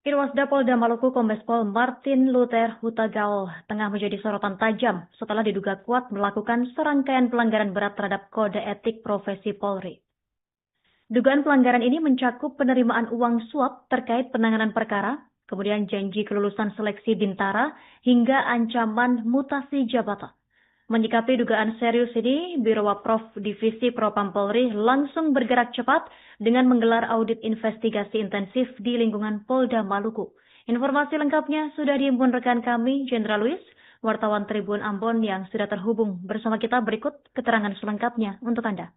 Irwasda Polda Maluku Kombes Pol Martin Luther Hutagal tengah menjadi sorotan tajam setelah diduga kuat melakukan serangkaian pelanggaran berat terhadap kode etik profesi Polri. Dugaan pelanggaran ini mencakup penerimaan uang suap terkait penanganan perkara, kemudian janji kelulusan seleksi bintara, hingga ancaman mutasi jabatan. Menyikapi dugaan serius ini, Biro Waprof Divisi Propam Polri langsung bergerak cepat dengan menggelar audit investigasi intensif di lingkungan Polda Maluku. Informasi lengkapnya sudah diimpun rekan kami, Jenderal Luis, wartawan Tribun Ambon yang sudah terhubung bersama kita. Berikut keterangan selengkapnya untuk Anda.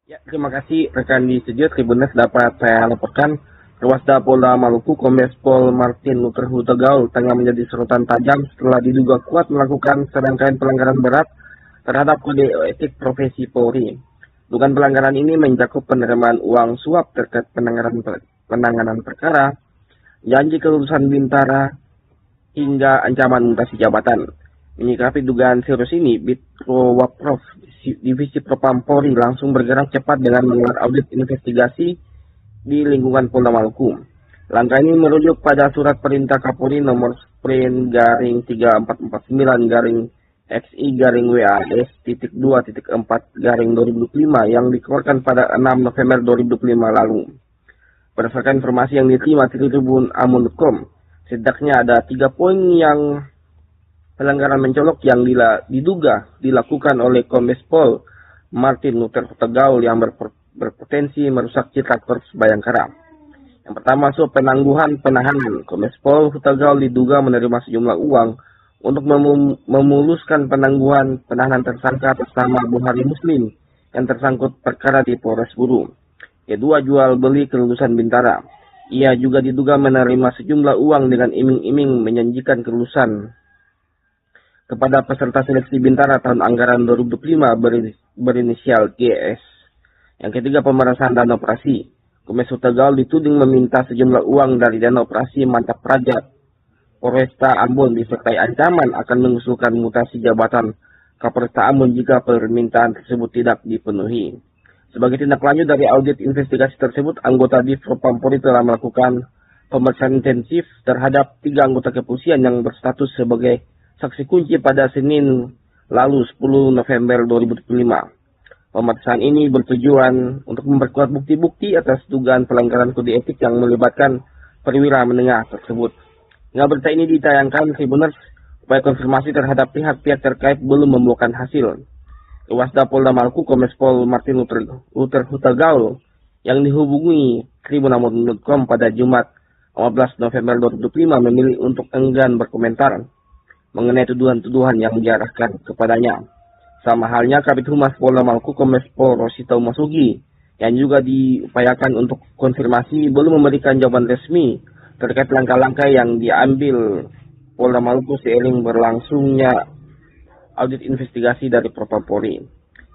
Ya, terima kasih rekan di studio Tribuners. Dapat saya laporkan, Irwasda Polda Maluku Kombes Pol Martin Luther Hutagal tengah menjadi sorotan tajam setelah diduga kuat melakukan serangkaian pelanggaran berat terhadap kode etik profesi Polri. Dugaan pelanggaran ini mencakup penerimaan uang suap terkait penanganan perkara, janji kelulusan bintara, hingga ancaman mutasi jabatan. Menyikapi dugaan serius ini, Biro Waprof Divisi Propam Polri langsung bergerak cepat dengan menggelar audit investigasi di lingkungan Polda Maluku. Langkah ini merujuk pada surat perintah Kapolri nomor Sprint garing 3449 garing XI garing WAS.2.4 garing 2025 yang dikeluarkan pada 6 November 2025 lalu. Berdasarkan informasi yang diterima Tribun Ambon.com, setidaknya ada 3 poin yang pelanggaran mencolok yang diduga dilakukan oleh Kombes Pol Martin Luther Hutagal yang berpotensi merusak citra Korps Bayangkara. Yang pertama, suap penangguhan penahanan. Kombes Pol Hutagal diduga menerima sejumlah uang untuk memuluskan penangguhan penahanan tersangka atas nama Buhari Muslim yang tersangkut perkara di Polres Guru. Kedua, jual beli kelulusan bintara. Ia juga diduga menerima sejumlah uang dengan iming-iming menjanjikan kelulusan kepada peserta seleksi bintara tahun anggaran 2025 berinisial GS. Yang ketiga, pemerasan dana operasi. Kombes Hutagal dituding meminta sejumlah uang dari dana operasi Mantap Raja Polresta Ambon disertai ancaman akan mengusulkan mutasi jabatan Kapolresta Ambon jika permintaan tersebut tidak dipenuhi. Sebagai tindak lanjut dari audit investigasi tersebut, anggota Divpropam Polri telah melakukan pemeriksaan intensif terhadap 3 anggota kepolisian yang berstatus sebagai saksi kunci pada Senin lalu 10 November 2025. Pemeriksaan ini bertujuan untuk memperkuat bukti-bukti atas dugaan pelanggaran kode etik yang melibatkan perwira menengah tersebut. Hingga berita ini ditayangkan, Tribuners, upaya konfirmasi terhadap pihak-pihak terkait belum membuahkan hasil. Irwasda Polda Maluku Kombes Pol Martin Luther Hutagal yang dihubungi Tribun Ambon.com pada Jumat 15 November 2025 memilih untuk enggan berkomentar mengenai tuduhan-tuduhan yang diarahkan kepadanya. Sama halnya Kabid Humas Polda Maluku Kombes Pol Rosita Masugi yang juga diupayakan untuk konfirmasi belum memberikan jawaban resmi terkait langkah-langkah yang diambil Polda Maluku seiring berlangsungnya audit investigasi dari Propam Polri.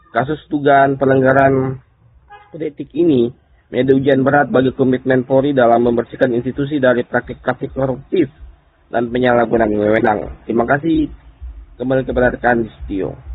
Kasus dugaan pelanggaran kode etik ini menjadi ujian berat bagi komitmen Polri dalam membersihkan institusi dari praktik-praktik koruptif dan penyalahgunaan wewenang. Terima kasih. Kembali kepada rekan di studio.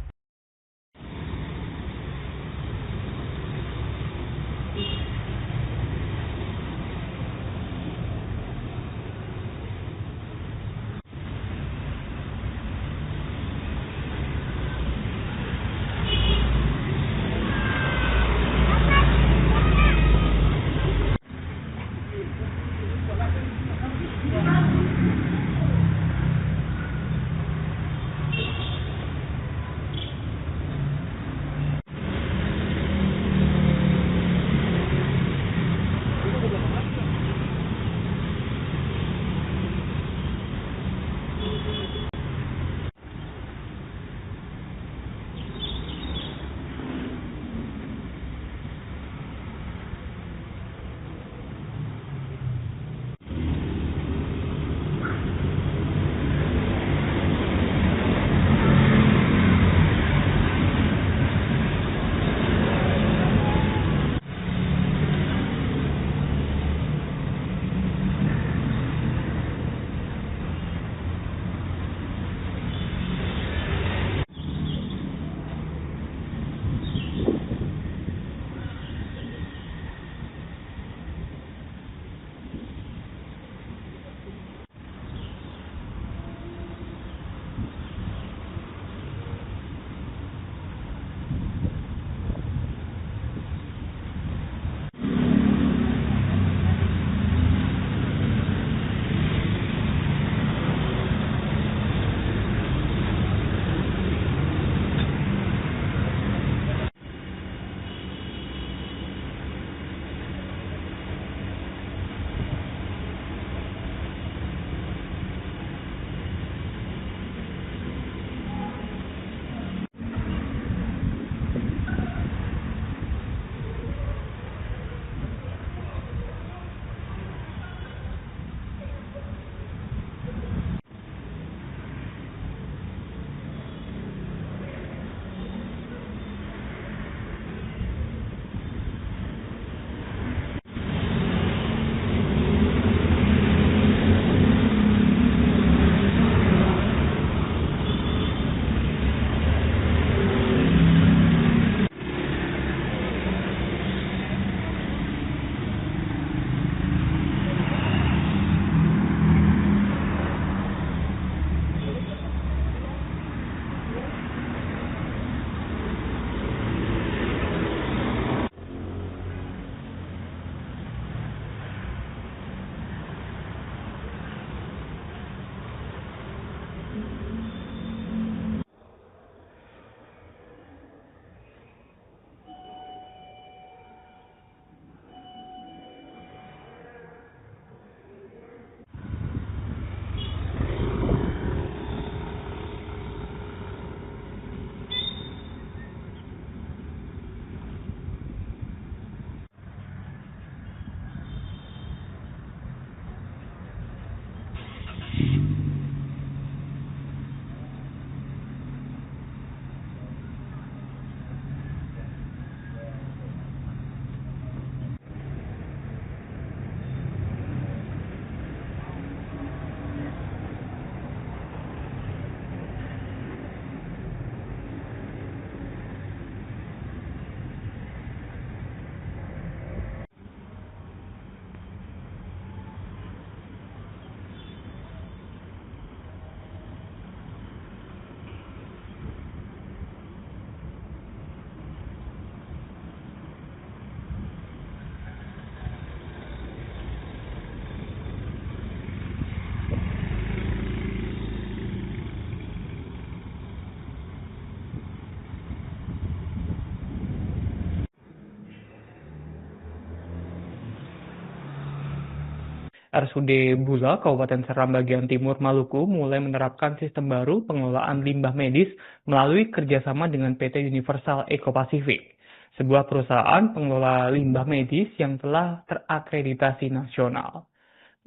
RSUD Bula, Kabupaten Seram bagian timur Maluku mulai menerapkan sistem baru pengelolaan limbah medis melalui kerjasama dengan PT Universal Eco Pacific, sebuah perusahaan pengelola limbah medis yang telah terakreditasi nasional.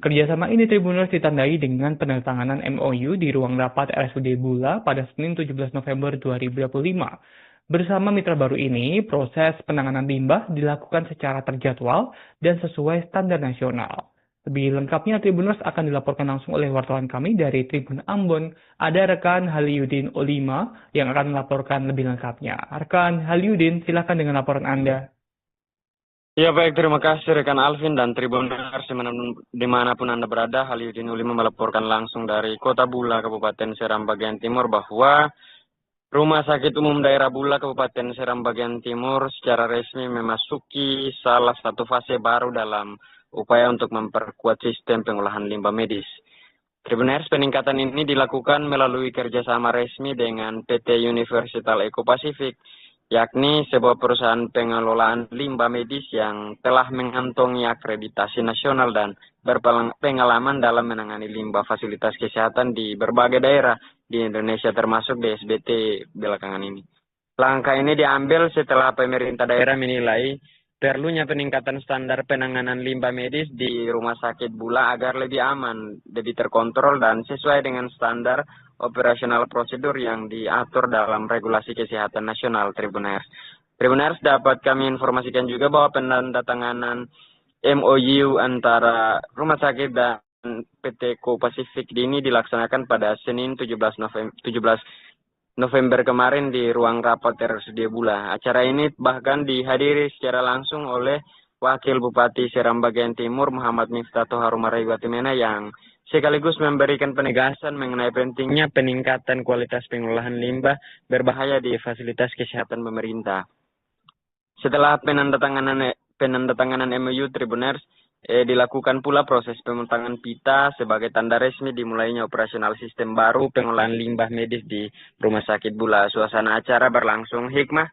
Kerjasama ini Tribuners ditandai dengan penandatanganan MOU di ruang rapat RSUD Bula pada Senin 17 November 2025. Bersama mitra baru ini, proses penanganan limbah dilakukan secara terjadwal dan sesuai standar nasional. Lebih lengkapnya, Tribuners akan dilaporkan langsung oleh wartawan kami dari Tribun Ambon. Ada rekan Haliudin Olima yang akan melaporkan lebih lengkapnya. Rekan Haliudin, silakan dengan laporan Anda. Ya baik, terima kasih rekan Alvin dan Tribuners dimanapun Anda berada. Haliudin Ulima melaporkan langsung dari Kota Bula, Kabupaten Seram bagian timur bahwa Rumah Sakit Umum Daerah Bula, Kabupaten Seram bagian timur secara resmi memasuki salah satu fase baru dalam upaya untuk memperkuat sistem pengolahan limbah medis. Tribuners, peningkatan ini dilakukan melalui kerjasama resmi dengan PT Universal Eco Pacific, yakni sebuah perusahaan pengelolaan limbah medis yang telah mengantongi akreditasi nasional dan berpengalaman dalam menangani limbah fasilitas kesehatan di berbagai daerah di Indonesia termasuk DSBT belakangan ini. Langkah ini diambil setelah pemerintah daerah menilai perlunya peningkatan standar penanganan limbah medis di Rumah Sakit Bula agar lebih aman, lebih terkontrol dan sesuai dengan standar operasional prosedur yang diatur dalam regulasi kesehatan nasional. Tribuners, dapat kami informasikan juga bahwa penandatanganan MOU antara Rumah Sakit dan PT Co Pacific ini dilaksanakan pada Senin 17 November kemarin di ruang rapat RSUD Bula. Acara ini bahkan dihadiri secara langsung oleh Wakil Bupati Seram bagian Timur Muhammad Miftah Harumarayu Watimena yang sekaligus memberikan penegasan mengenai pentingnya peningkatan kualitas pengolahan limbah berbahaya di fasilitas kesehatan pemerintah. Setelah penandatanganan MOU, Tribuners, dilakukan pula proses pemutangan pita sebagai tanda resmi dimulainya operasional sistem baru pengolahan limbah medis di Rumah Sakit Bula. Suasana acara berlangsung hikmah,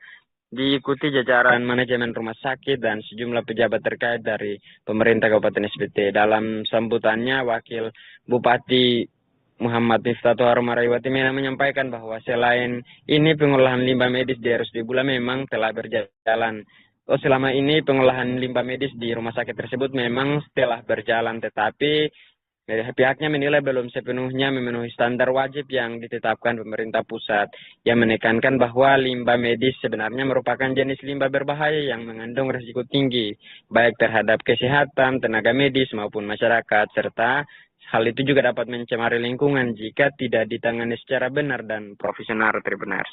diikuti jajaran manajemen rumah sakit dan sejumlah pejabat terkait dari pemerintah Kabupaten SBT. Dalam sambutannya, Wakil Bupati Muhammad Miftah Harumarayu Watimena menyampaikan bahwa selain ini pengolahan limbah medis di RSUD Bula memang telah berjalan. Selama ini pengolahan limbah medis di rumah sakit tersebut memang telah berjalan, tetapi pihaknya menilai belum sepenuhnya memenuhi standar wajib yang ditetapkan pemerintah pusat, yang menekankan bahwa limbah medis sebenarnya merupakan jenis limbah berbahaya yang mengandung risiko tinggi, baik terhadap kesehatan, tenaga medis maupun masyarakat, serta hal itu juga dapat mencemari lingkungan jika tidak ditangani secara benar dan profesional. Tribuners.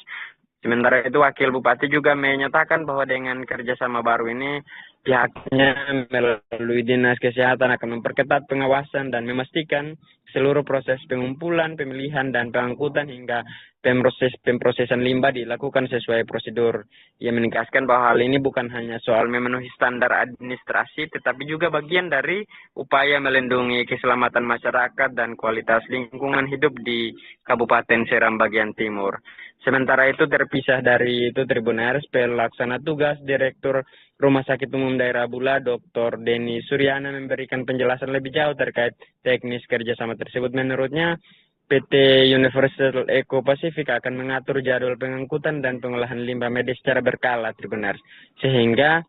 Sementara itu, Wakil Bupati juga menyatakan bahwa dengan kerjasama baru ini, pihaknya melalui Dinas Kesehatan akan memperketat pengawasan dan memastikan seluruh proses pengumpulan, pemilihan, dan pengangkutan hingga pemrosesan limbah dilakukan sesuai prosedur. Ia menegaskan bahwa hal ini bukan hanya soal memenuhi standar administrasi, tetapi juga bagian dari upaya melindungi keselamatan masyarakat dan kualitas lingkungan hidup di Kabupaten Seram bagian timur. Sementara itu, terpisah dari itu, Tribuners, pelaksana tugas Direktur Rumah Sakit Umum Daerah Bula, Dr. Denny Suryana memberikan penjelasan lebih jauh terkait teknis kerjasama tersebut. Menurutnya, PT Universal Eco Pacific akan mengatur jadwal pengangkutan dan pengolahan limbah medis secara berkala, Tribuners, sehingga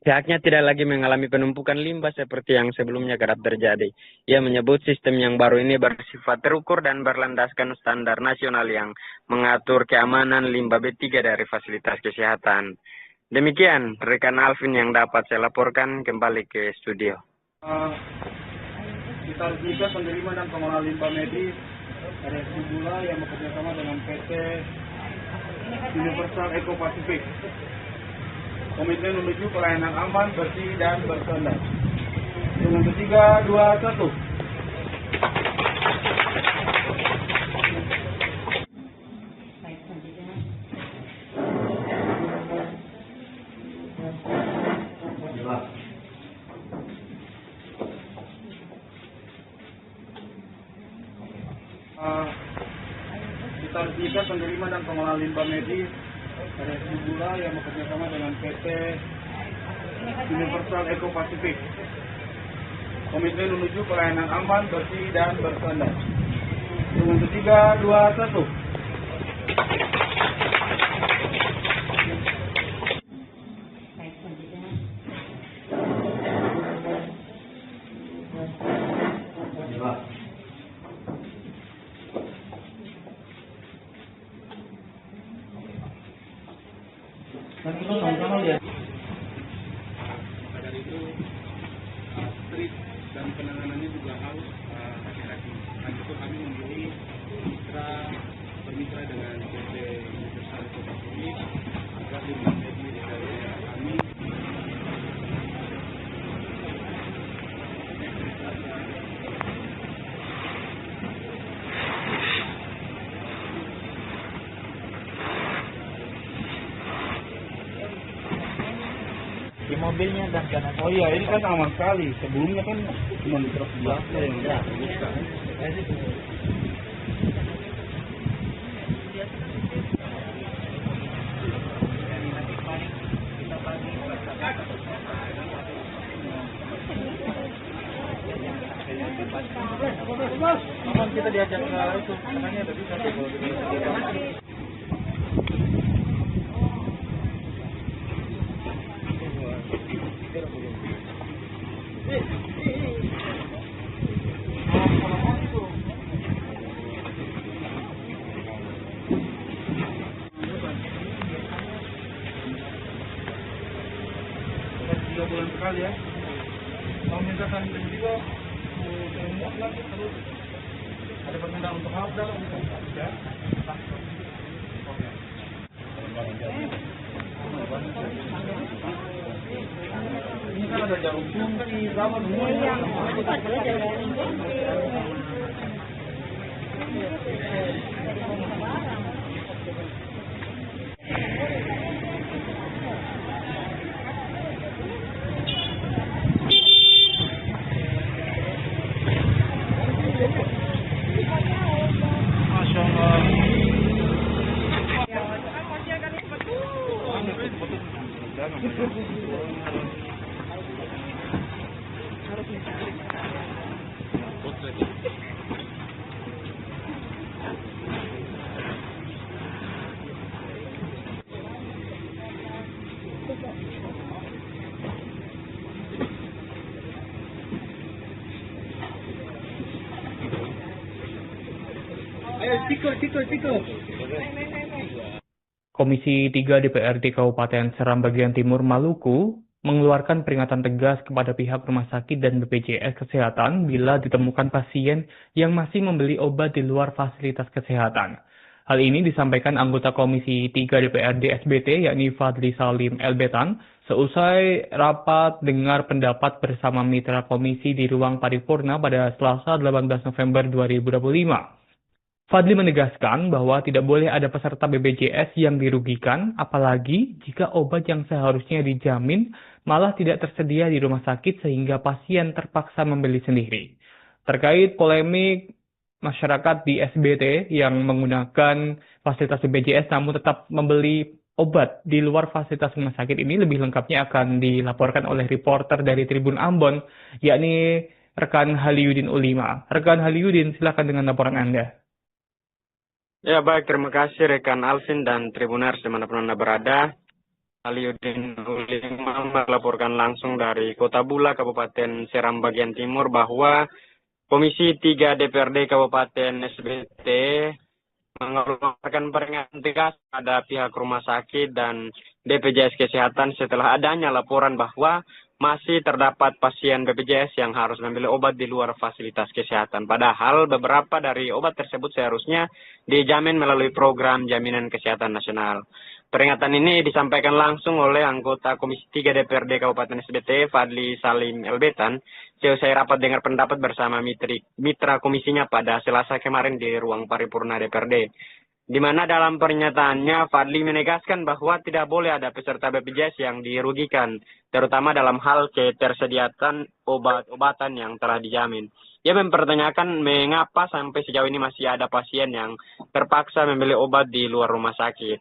pihaknya tidak lagi mengalami penumpukan limbah seperti yang sebelumnya kerap terjadi. Ia menyebut sistem yang baru ini bersifat terukur dan berlandaskan standar nasional yang mengatur keamanan limbah B3 dari fasilitas kesehatan. Demikian rekan Alvin yang dapat saya laporkan, kembali ke studio. Kita juga penerima dan pengelola limbah medis RSUD Bula yang bekerjasama dengan PT Universal Eco Pacific. Komitmen menuju pelayanan aman, bersih, dan berstandar. Dengan 3, 2, 1. Kita juga penerima dan pengelola limbah medis RSUD Bula yang bekerjasama dengan PT Universal Eco Pacific. Komitmen menuju pelayanan aman, bersih, dan berstandar. Hitungan ketiga, 2, 1. Dan kita sama-sama lihat. Maka dari itu, trik dan penanganannya juga harus hati-hati. Dan itu kami memilih bermitra dengan PT Universal Ekopacific agar menjadi dari kami. Di mobilnya dan kanan. Oh iya, ini kan aman sekali. Sebelumnya kan cuma di truk belakang yang enggak. Aman kita diajak ke itu, makanya tadi saya kalau di Tiga bulan sekali ya. Kalau minta kami juga muat lagi terus ada permintaan untuk harga ya. Ini kan ada jarum suntik, sama semua ya. Masya Allah. Ayo, tiko. Komisi 3 DPRD Kabupaten Seram Bagian Timur Maluku mengeluarkan peringatan tegas kepada pihak rumah sakit dan BPJS Kesehatan bila ditemukan pasien yang masih membeli obat di luar fasilitas kesehatan. Hal ini disampaikan anggota Komisi 3 DPRD SBT yakni Fadli Salim Elbetan seusai rapat dengar pendapat bersama mitra komisi di ruang paripurna pada Selasa 18 November 2025. Fadli menegaskan bahwa tidak boleh ada peserta BPJS yang dirugikan, apalagi jika obat yang seharusnya dijamin malah tidak tersedia di rumah sakit sehingga pasien terpaksa membeli sendiri. Terkait polemik masyarakat di SBT yang menggunakan fasilitas BPJS namun tetap membeli obat di luar fasilitas rumah sakit ini, lebih lengkapnya akan dilaporkan oleh reporter dari Tribun Ambon, yakni rekan Haliudin Ulima. Rekan Haliudin, silakan dengan laporan Anda. Ya baik, terima kasih rekan Alvin dan Tribuners dimanapun Anda berada. Haliudin Ulima melaporkan langsung dari Kota Bula, Kabupaten Seram Bagian Timur bahwa Komisi 3 DPRD Kabupaten SBT mengeluarkan peringatan tegas pada pihak rumah sakit dan BPJS Kesehatan setelah adanya laporan bahwa masih terdapat pasien BPJS yang harus membeli obat di luar fasilitas kesehatan. Padahal beberapa dari obat tersebut seharusnya dijamin melalui program Jaminan Kesehatan Nasional. Peringatan ini disampaikan langsung oleh anggota Komisi 3 DPRD Kabupaten SBT, Fadli Salim Elbetan, seusai rapat dengar pendapat bersama mitra komisinya pada Selasa kemarin di ruang paripurna DPRD. Di mana dalam pernyataannya Fadli menegaskan bahwa tidak boleh ada peserta BPJS yang dirugikan, terutama dalam hal ketersediaan obat-obatan yang telah dijamin. Ia mempertanyakan mengapa sampai sejauh ini masih ada pasien yang terpaksa membeli obat di luar rumah sakit.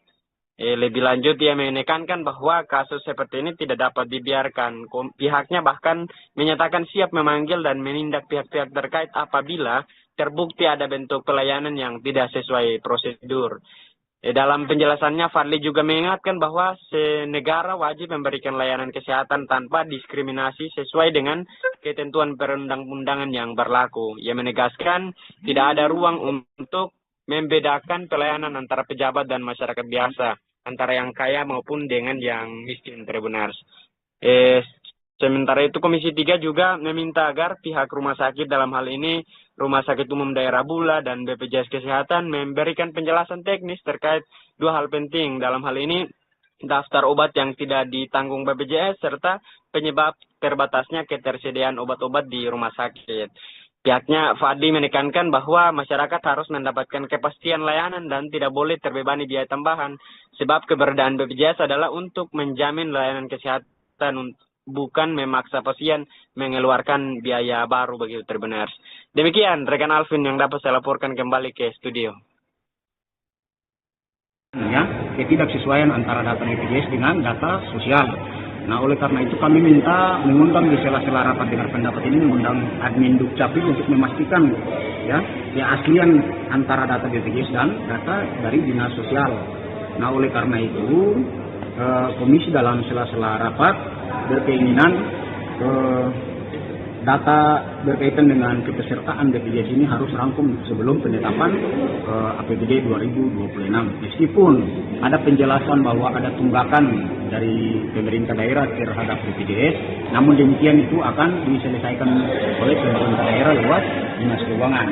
Lebih lanjut, ia menekankan bahwa kasus seperti ini tidak dapat dibiarkan. Pihaknya bahkan menyatakan siap memanggil dan menindak pihak-pihak terkait apabila terbukti ada bentuk pelayanan yang tidak sesuai prosedur. Dalam penjelasannya, Fadli juga mengingatkan bahwa negara wajib memberikan layanan kesehatan tanpa diskriminasi sesuai dengan ketentuan perundang-undangan yang berlaku. Ia menegaskan tidak ada ruang untuk membedakan pelayanan antara pejabat dan masyarakat biasa, antara yang kaya maupun dengan yang miskin, Tribuners. Sementara itu, Komisi 3 juga meminta agar pihak rumah sakit, dalam hal ini Rumah Sakit Umum Daerah Bula dan BPJS Kesehatan, memberikan penjelasan teknis terkait dua hal penting. Dalam hal ini, daftar obat yang tidak ditanggung BPJS serta penyebab terbatasnya ketersediaan obat-obat di rumah sakit. Pihaknya, Fadli menekankan bahwa masyarakat harus mendapatkan kepastian layanan dan tidak boleh terbebani biaya tambahan, sebab keberadaan BPJS adalah untuk menjamin layanan kesehatan, bukan memaksa pasien mengeluarkan biaya baru begitu, Tribuners. Demikian rekan Alvin yang dapat saya laporkan kembali ke studio. Ya, ketidaksesuaian antara data BPJS dengan data sosial. Nah, oleh karena itu kami minta mengundang di sela-sela rapat dengar pendapat ini, mengundang admin Dukcapil untuk memastikan ya keaslian antara data BPJS dan data dari dinas sosial. Nah, oleh karena itu komisi dalam sela-sela rapat berkeinginan data berkaitan dengan kepesertaan BPJS ini harus rangkum sebelum penetapan APBD 2026. Meskipun ada penjelasan bahwa ada tunggakan dari pemerintah daerah terhadap BPJS, namun demikian itu akan diselesaikan oleh pemerintah daerah lewat Dinas Keuangan.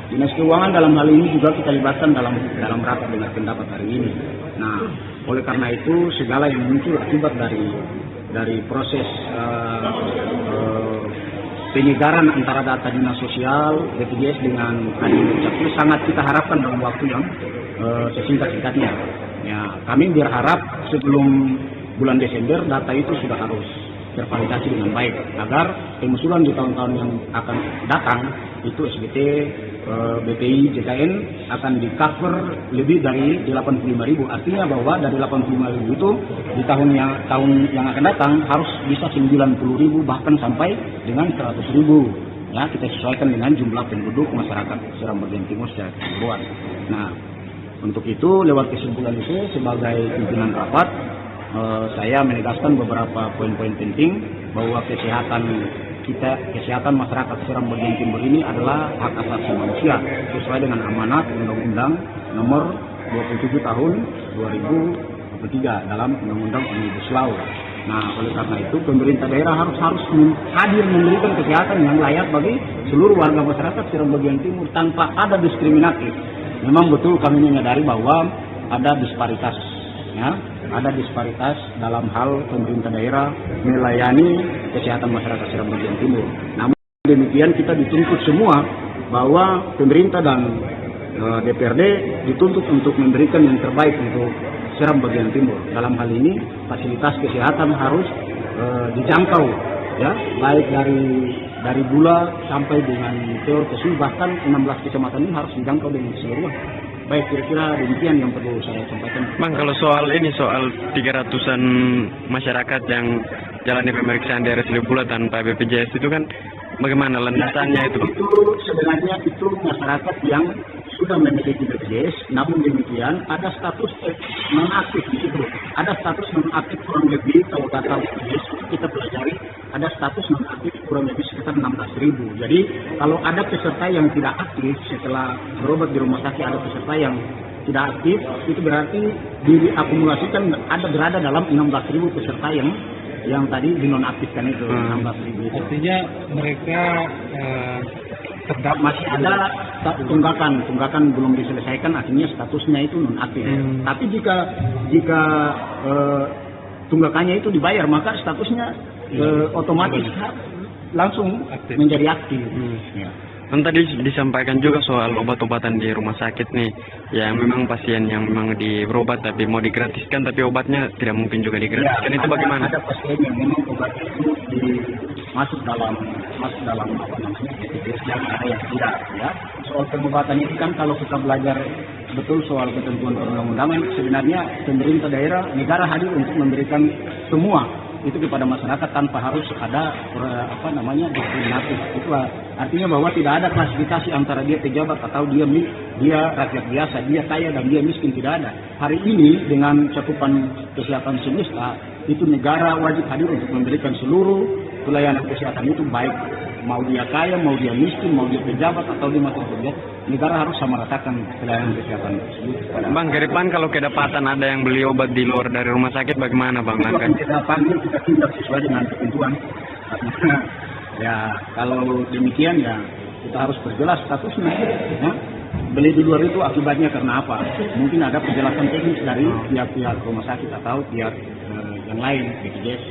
Dinas Keuangan dalam hal ini juga kita libatkan dalam rapat dengar pendapat hari ini. Nah, oleh karena itu segala yang muncul akibat dari proses penyegaran antara data dinas sosial BPJS dengan admin Dukcapil sangat kita harapkan dalam waktu yang sesingkat-singkatnya. Ya, kami berharap sebelum bulan Desember data itu sudah harus tervalidasi dengan baik agar pengusulan di tahun-tahun yang akan datang itu SBT, BPI, JKN akan di-cover lebih dari 85.000. Artinya bahwa dari 85.000 itu di tahun yang akan datang harus bisa 90.000 bahkan sampai dengan 100.000. Ya, kita sesuaikan dengan jumlah penduduk masyarakat Seram Bagian Timur secara keseluruhan. Nah, untuk itu lewat kesimpulan itu sebagai pimpinan rapat saya menegaskan beberapa poin-poin penting bahwa kesehatan masyarakat Seram Bagian Timur ini adalah hak asasi manusia sesuai dengan amanat Undang-Undang Nomor 27 Tahun 2023 dalam Undang-Undang Omnibus Law. Nah, oleh karena itu pemerintah daerah harus hadir memberikan kesehatan yang layak bagi seluruh warga masyarakat Seram Bagian Timur tanpa ada diskriminatif. Memang betul kami menyadari bahwa ada disparitas, ya. Ada disparitas dalam hal pemerintah daerah melayani kesehatan masyarakat Seram Bagian Timur. Namun demikian kita dituntut semua bahwa pemerintah dan DPRD dituntut untuk memberikan yang terbaik untuk Seram Bagian Timur. Dalam hal ini fasilitas kesehatan harus dijangkau, ya, baik dari Bula sampai dengan Teor Kesu, bahkan 16 kecamatan ini harus dijangkau dengan seluruh. Baik, kira-kira demikian yang perlu saya sampaikan. Bang, kalau soal 300-an masyarakat yang jalani pemeriksaan di RSUD Bula tanpa BPJS itu kan bagaimana landasannya itu? Itu sebenarnya itu masyarakat yang sudah memiliki BPJS, namun demikian ada status non-aktif di situ. Ada status non-aktif kurang lebih, kalau data BPJS kita pelajari, ada status non-aktif kurang lebih sekitar 16.000. Jadi kalau ada peserta yang tidak aktif setelah berobat di rumah sakit, ada peserta yang tidak aktif, itu berarti diakumulasikan berada dalam 16.000 peserta yang tadi dinonaktifkan itu 16.000 itu. Artinya mereka masih ada tunggakan belum diselesaikan, artinya statusnya itu nonaktif. Tapi jika tunggakannya itu dibayar, maka statusnya otomatis langsung aktif. Menjadi aktif. Ya. Kan tadi disampaikan juga soal obat-obatan di rumah sakit nih, yang memang pasien yang memang berobat tapi mau digratiskan, tapi obatnya tidak mungkin juga digratiskan. Ya, itu bagaimana? Ada pasien yang memang obatnya itu masuk dalam apa namanya BPJS dan ada yang tidak ya. Soal pengobatan itu kan kalau kita belajar betul soal ketentuan perundang-undangan, sebenarnya pemerintah daerah negara hadir untuk memberikan semua itu kepada masyarakat tanpa harus ada diskriminatif. Itulah artinya bahwa tidak ada klasifikasi antara dia pejabat atau dia rakyat biasa, dia kaya dan dia miskin, tidak ada. Hari ini dengan cakupan kesehatan semesta itu negara wajib hadir untuk memberikan seluruh pelayanan kesehatan itu, baik mau dia kaya, mau dia miskin, mau dia pejabat atau dia masih kerja, negara harus sama ratakan pelayanan kesehatan tersebut. Bang, ke depan kalau kedapatan ada yang beli obat di luar dari rumah sakit, bagaimana Bang? Kita panggil, kita tindak sesuai dengan ketentuan. Ya, kalau demikian ya kita harus perjelas statusnya. Ya. Beli di luar itu akibatnya karena apa? Mungkin ada penjelasan teknis dari pihak-pihak rumah sakit atau pihak yang lain, BPJS.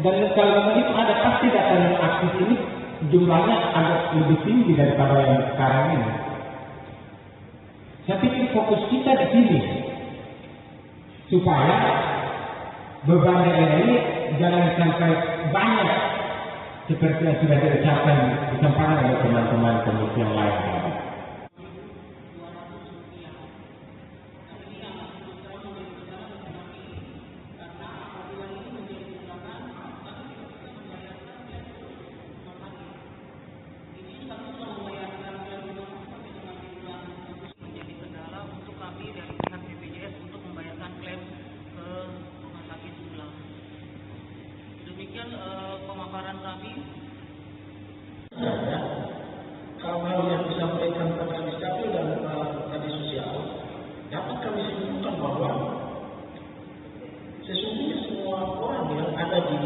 Dan kalau begitu ada pasti data yang aktif ini jumlahnya agak lebih tinggi daripada yang sekarang ini. Saya pikir fokus kita di sini supaya beban daerah ini jangan sampai banyak seperti yang sudah diucapkan disampaikan oleh teman-teman komisi yang lain. Pemaparan kami. Hal-hal yang disampaikan pada Dukcapil dan tadi sosial dapat kami simpulkan bahwa sesungguhnya semua orang yang ada di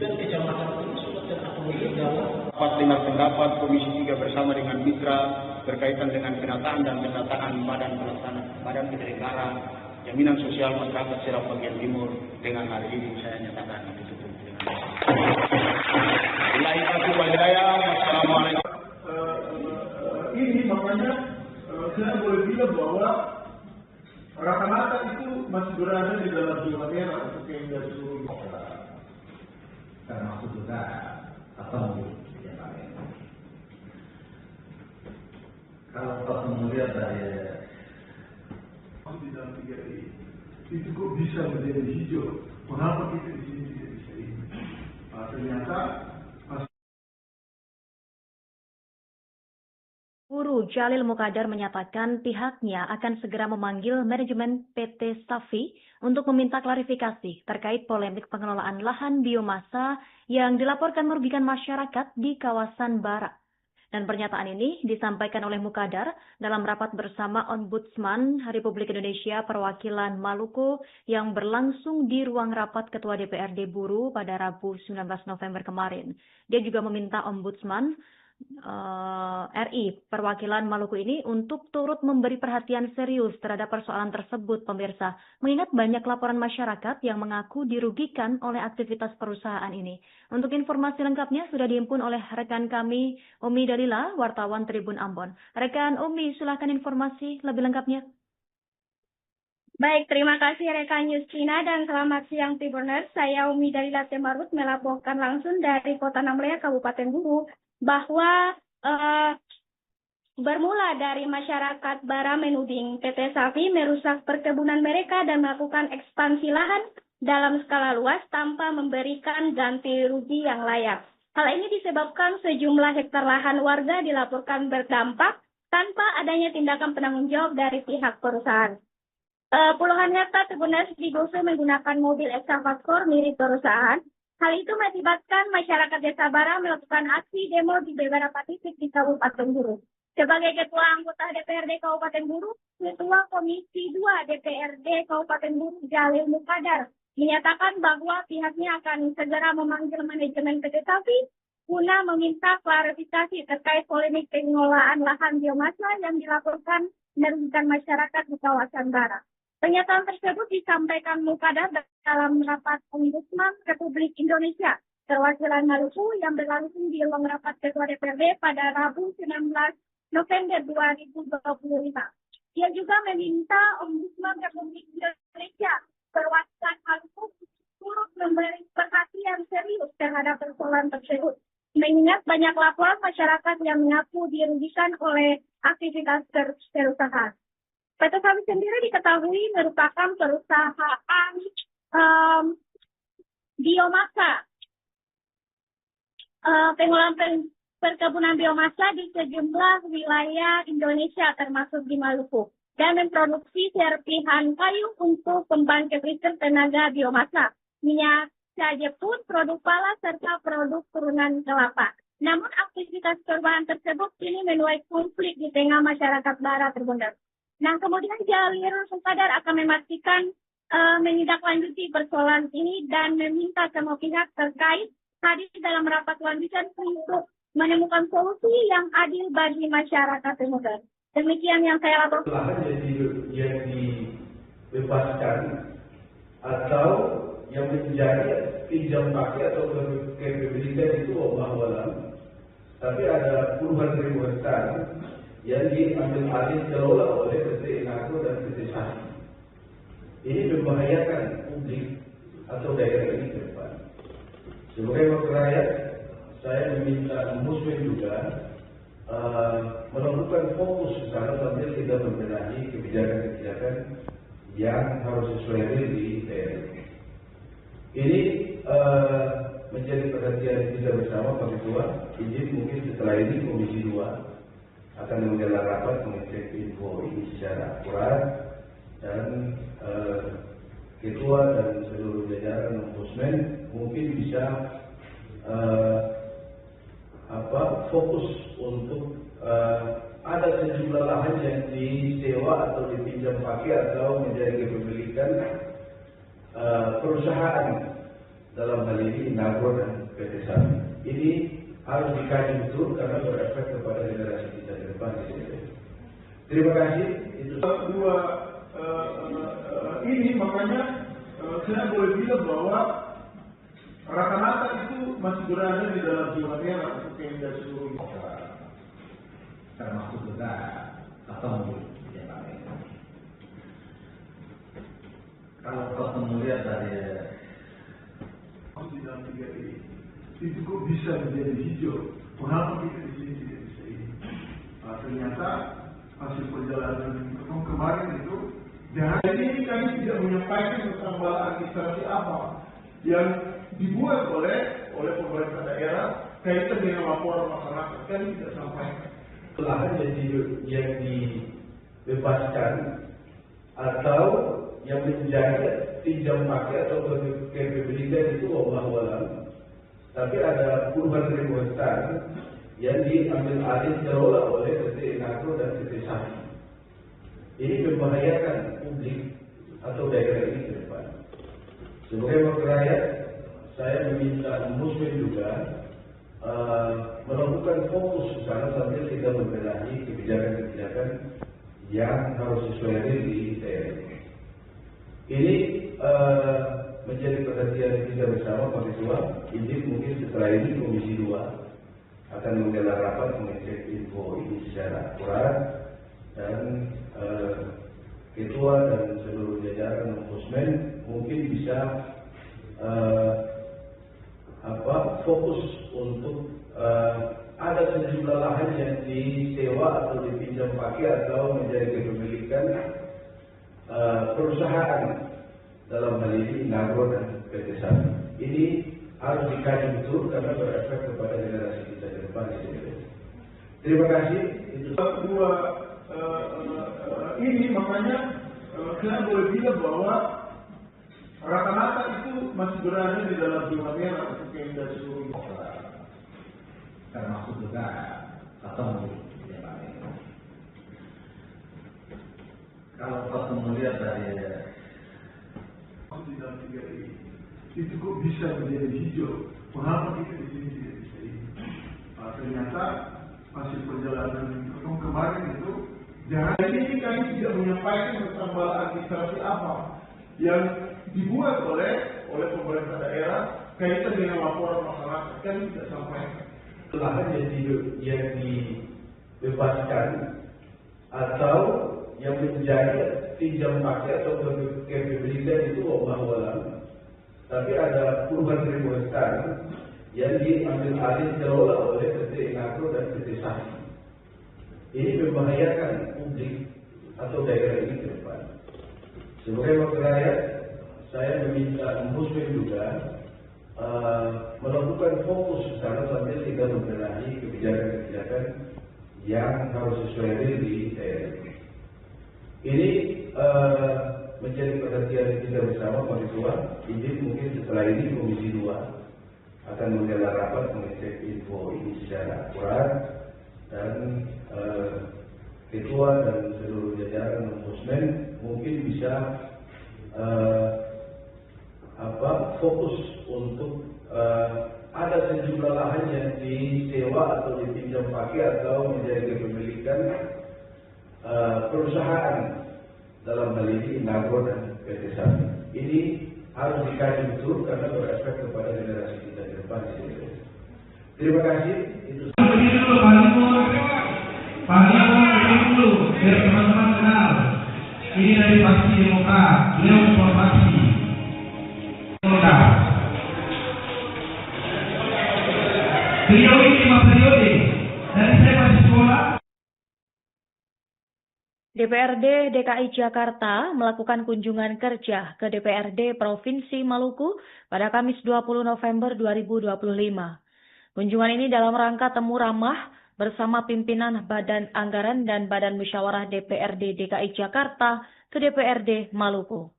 per kecamatan ini sudah terakomodir dalam Rapat dengar pendapat Komisi 3 bersama dengan mitra berkaitan dengan penataan dan pendataan Badan Penyelenggara Jaminan Sosial Masyarakat Seram Bagian Timur dengan hari ini saya nyatakan ditutup dengan Assalamualaikum. Ini makanya saya boleh bilang bahwa rata-rata itu masih berada di dalam zona merah untuk yang dari seluruh Termasuk juga ketemu yang lain. Kalau kita melihat dari di dalam 3 itu kok bisa menjadi hijau? Mengapa kita di sini tidak bisa ini? Ternyata Guru Jalil Mukadar menyatakan pihaknya akan segera memanggil manajemen PT Safi untuk meminta klarifikasi terkait polemik pengelolaan lahan biomasa yang dilaporkan merugikan masyarakat di kawasan Barat. Dan pernyataan ini disampaikan oleh Mukadar dalam rapat bersama Ombudsman Republik Indonesia Perwakilan Maluku yang berlangsung di ruang rapat Ketua DPRD Buru pada Rabu 19 November kemarin. Dia juga meminta Ombudsman RI Perwakilan Maluku ini untuk turut memberi perhatian serius terhadap persoalan tersebut, pemirsa, mengingat banyak laporan masyarakat yang mengaku dirugikan oleh aktivitas perusahaan ini. Untuk informasi lengkapnya sudah dihimpun oleh rekan kami Umi Dalila, wartawan Tribun Ambon. Rekan Umi, silakan informasi lebih lengkapnya. Baik, terima kasih rekan Justina dan selamat siang Tribuners. Saya Umi dari Latte Marut melaporkan langsung dari Kota Namlea, Kabupaten Buru, bahwa bermula dari masyarakat Bara menuding PT Sapi merusak perkebunan mereka dan melakukan ekspansi lahan dalam skala luas tanpa memberikan ganti rugi yang layak. Hal ini disebabkan sejumlah hektar lahan warga dilaporkan berdampak tanpa adanya tindakan penanggung jawab dari pihak perusahaan. Puluhan hektar Tribuners digusur menggunakan mobil ekskavator milik perusahaan. Hal itu mengakibatkan masyarakat Desa Bara melakukan aksi demo di beberapa titik di Kabupaten Buru. Sebagai Ketua Anggota DPRD Kabupaten Buru, Ketua Komisi 2 DPRD Kabupaten Buru Jalil Mukadar menyatakan bahwa pihaknya akan segera memanggil manajemen PT Sapi guna meminta klarifikasi terkait polemik pengelolaan lahan biomasa yang dilaporkan merugikan masyarakat di kawasan Bara. Pernyataan tersebut disampaikan Mukadar dalam rapat Ombudsman Republik Indonesia perwakilan Maluku yang berlangsung di ruang rapat Ketua DPRD pada Rabu 19 November 2025. Dia juga meminta Ombudsman Republik Indonesia perwakilan Maluku turut memberi perhatian serius terhadap persoalan tersebut, mengingat banyak laporan masyarakat yang mengaku dirugikan oleh aktivitas perusahaan. PT Sapi sendiri diketahui merupakan perusahaan biomasa, pengolahan perkebunan biomasa di sejumlah wilayah Indonesia termasuk di Maluku dan memproduksi serpihan kayu untuk pembangkit listrik tenaga biomasa, minyak jepun, produk pala serta produk turunan kelapa. Namun aktivitas perubahan tersebut kini menuai konflik di tengah masyarakat Bara Tribuners. Nah, kemudian Jalil Mukadar akan memastikan menindaklanjuti persoalan ini dan meminta semua pihak terkait hadir dalam rapat lanjutan untuk menemukan solusi yang adil bagi masyarakat Tribuners. Demikian yang saya laporkan. Lahan yang dibebaskan atau yang menjadi pinjam pakai atau kepemilikan itu Allah-Allah. Tapi ada puluhan ribu hektar yang diambil alih kelola oleh PT Inako dan PT Sapi. Ini membahayakan publik atau daerah ini ke depan. Sebagai wakil rakyat, saya meminta Ombudsman juga melakukan fokus ke sana sambil kita membenahi kebijakan-kebijakan yang harus sesuai di daerah. Ini menjadi perhatian kita bersama Pak Ketua. Izin mungkin setelah ini Komisi 2 akan menggelar rapat mengecek info ini secara akurat dan Ketua dan seluruh jajaran Ombudsman mungkin bisa fokus untuk ada sejumlah lahan yang disewa atau dipinjam pakai atau menjadi kepemilikan perusahaan dalam hal ini Nagro dan PT Sapi. Ini harus dikaji betul karena berefek kepada generasi kita ke depan. Terima kasih. Itu ini makanya saya boleh bilang bahwa rata-rata itu masih berada di dalam zona merah untuk yang dari seluruh Indonesia. Termasuk juga ketemu di kalau ketemu lihat dari di dalam 3 ini itu kok bisa menjadi hijau? Mengapa kita di sini tidak bisa ini? Ternyata hasil perjalanan kemarin itu dan ini kami tidak menyampaikan tentang bala administrasi apa yang dibuat oleh pemerintah daerah kaitan dengan laporan masyarakat, kami tidak sampaikan. Lahan yang dibebaskan atau yang menjadi pinjam pakai atau kepemilikan itu Allah-Allah. Tapi ada puluhan ribu hektar yang diambil alih kelola oleh PT Inako dan PT Sapi. Ini membahayakan publik atau daerah ini ke depan. Sebagai wakil rakyat, saya meminta Ombudsman juga melakukan fokus ke sana sambil kita membenahi kebijakan-kebijakan yang harus sesuai di daerah. Ini menjadi perhatian kita bersama Pak Ketua. Izin mungkin setelah ini Komisi 2 akan menggelar rapat mengecek info ini secara akurat dan Ketua dan seluruh jajaran Ombudsman mungkin bisa fokus untuk ada sejumlah lahan yang disewa atau dipinjam pakai atau menjadi kepemilikan perusahaan, dalam hal ini Nagro dan PT Sapi. Ini harus dikaji betul karena berefek kepada generasi kita ke depan. Terima kasih. Itu dua ini makanya saya boleh bilang bahwa rata-rata itu masih berada di dalam zona merah untuk yang dari seluruh termasuk juga ketemu. Kalau ketemu lihat dari di dalam 3 ini itu kok bisa menjadi hijau? Mengapa kita di sini tidak bisa ini? Ternyata hasil perjalanan kemarin itu, jangan ini kami tidak menyampaikan tentang bala administrasi apa yang dibuat oleh pemerintah daerah kaitan dengan laporan masyarakat, kami tidak sampaikan. Lahan yang dibebaskan atau yang menjadi pinjam pakai atau kepemilikan itu Allah, tapi ada puluhan ribu hektar yang diambil alih kelola oleh PT Nagro dan PT Sapi. Ini membahayakan publik atau daerah ini ke depan. Sebagai wakil rakyat, saya meminta Ombudsman juga melakukan fokus secara sambil kita membenahi kebijakan-kebijakan yang harus sesuai di daerah ini. Ini menjadi perhatian kita bersama Komisi 2. Ini mungkin setelah ini Komisi 2 akan menggelar rapat mengecek info ini secara akurat, dan Ketua dan seluruh jajaran Ombudsman mungkin bisa fokus untuk ada sejumlah lahan yang disewa atau dipinjam pakai atau menjadi kepemilikan perusahaan, dalam hal ini Nagro dan PT Sapi. Ini harus dikaji betul karena berefek kepada generasi kita ke depan. Terima kasih. Itu dulu biar teman-teman kenal. Ini dari Fraksi Demokrat, beliau informasi. Beliau ini 5 periode dari saya masih sekolah. DPRD DKI Jakarta melakukan kunjungan kerja ke DPRD Provinsi Maluku pada Kamis 20 November 2025. Kunjungan ini dalam rangka temu ramah bersama pimpinan Badan Anggaran dan Badan Musyawarah DPRD DKI Jakarta ke DPRD Maluku.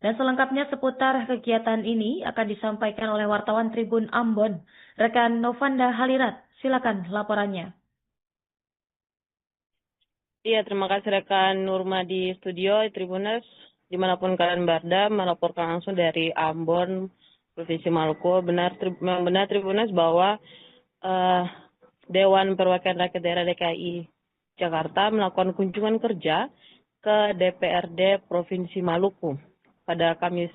Dan selengkapnya seputar kegiatan ini akan disampaikan oleh wartawan Tribun Ambon, rekan Novanda Halirat. Silakan laporannya. Iya, terima kasih rekan Nurma di studio Tribuners, dimanapun kalian berada, melaporkan langsung dari Ambon, Provinsi Maluku. Benar Tribuners bahwa Dewan Perwakilan Rakyat Daerah DKI Jakarta melakukan kunjungan kerja ke DPRD Provinsi Maluku pada Kamis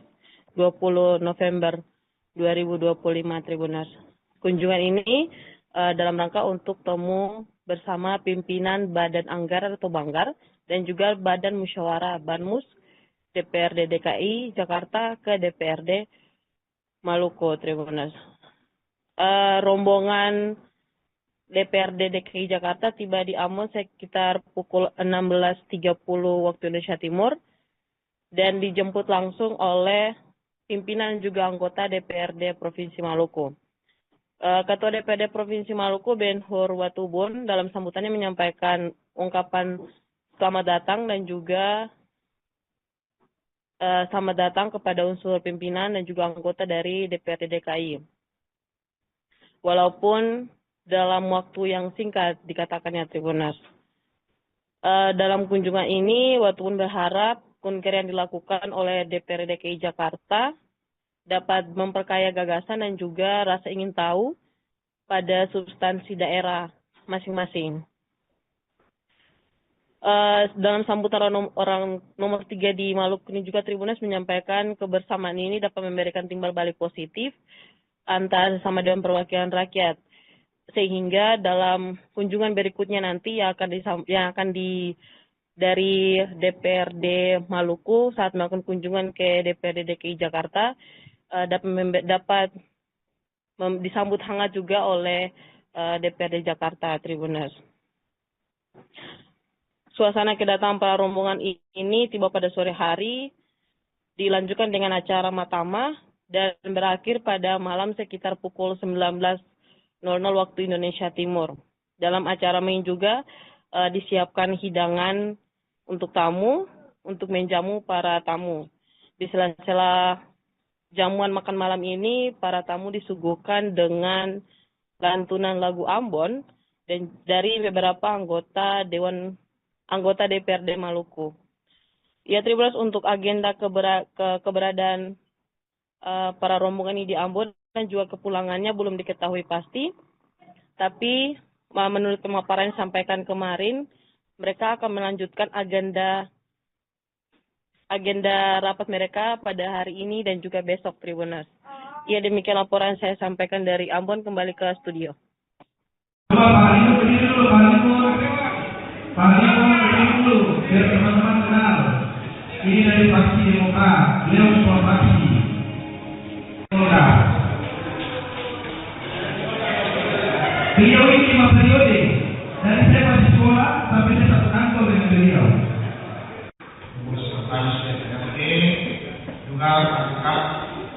20 November 2025 Tribuners. Kunjungan ini dalam rangka untuk temu bersama pimpinan Badan Anggaran atau Banggar dan juga Badan Musyawarah Banmus DPRD DKI Jakarta ke DPRD Maluku Tribuners. Rombongan DPRD DKI Jakarta tiba di Ambon sekitar pukul 16.30 waktu Indonesia Timur dan dijemput langsung oleh pimpinan juga anggota DPRD Provinsi Maluku. Ketua DPRD Provinsi Maluku Ben Hur Watubun dalam sambutannya menyampaikan ungkapan selamat datang dan juga selamat datang kepada unsur pimpinan dan juga anggota dari DPRD DKI. Walaupun dalam waktu yang singkat dikatakannya Tribuners. Dalam kunjungan ini Watubun berharap kunker yang dilakukan oleh DPRD DKI Jakarta dapat memperkaya gagasan dan juga rasa ingin tahu pada substansi daerah masing-masing. Dalam sambutan orang nomor 3 di Maluku ini juga Tribuners menyampaikan kebersamaan ini dapat memberikan timbal balik positif antara sesama Dewan Perwakilan Rakyat, sehingga dalam kunjungan berikutnya nanti yang akan dari DPRD Maluku saat melakukan kunjungan ke DPRD DKI Jakarta dapat disambut hangat juga oleh DPRD Jakarta, Tribuners. Suasana kedatangan para rombongan ini tiba pada sore hari, dilanjutkan dengan acara matamah, dan berakhir pada malam sekitar pukul 19.00 waktu Indonesia Timur. Dalam acara main juga disiapkan hidangan untuk tamu, untuk menjamu para tamu. Di sela-sela jamuan makan malam ini, para tamu disuguhkan dengan lantunan lagu Ambon dan dari beberapa anggota DPRD Maluku. Ya, Tribuners, untuk agenda keberadaan para rombongan ini di Ambon dan juga kepulangannya belum diketahui pasti. Tapi menurut pemaparan yang disampaikan kemarin, mereka akan melanjutkan agenda rapat mereka pada hari ini dan juga besok, Tribuners. Ya, demikian laporan saya sampaikan dari Ambon. Kembali ke studio. Biar teman-teman kenal. Ini dari Fraksi Demokrat, beliau ketua fraksi. Beliau ini 5 periode. Dari saya masih sekolah sampai saya satu kantor dengan beliau. Pengurus sekretaris DPRD, juga kakak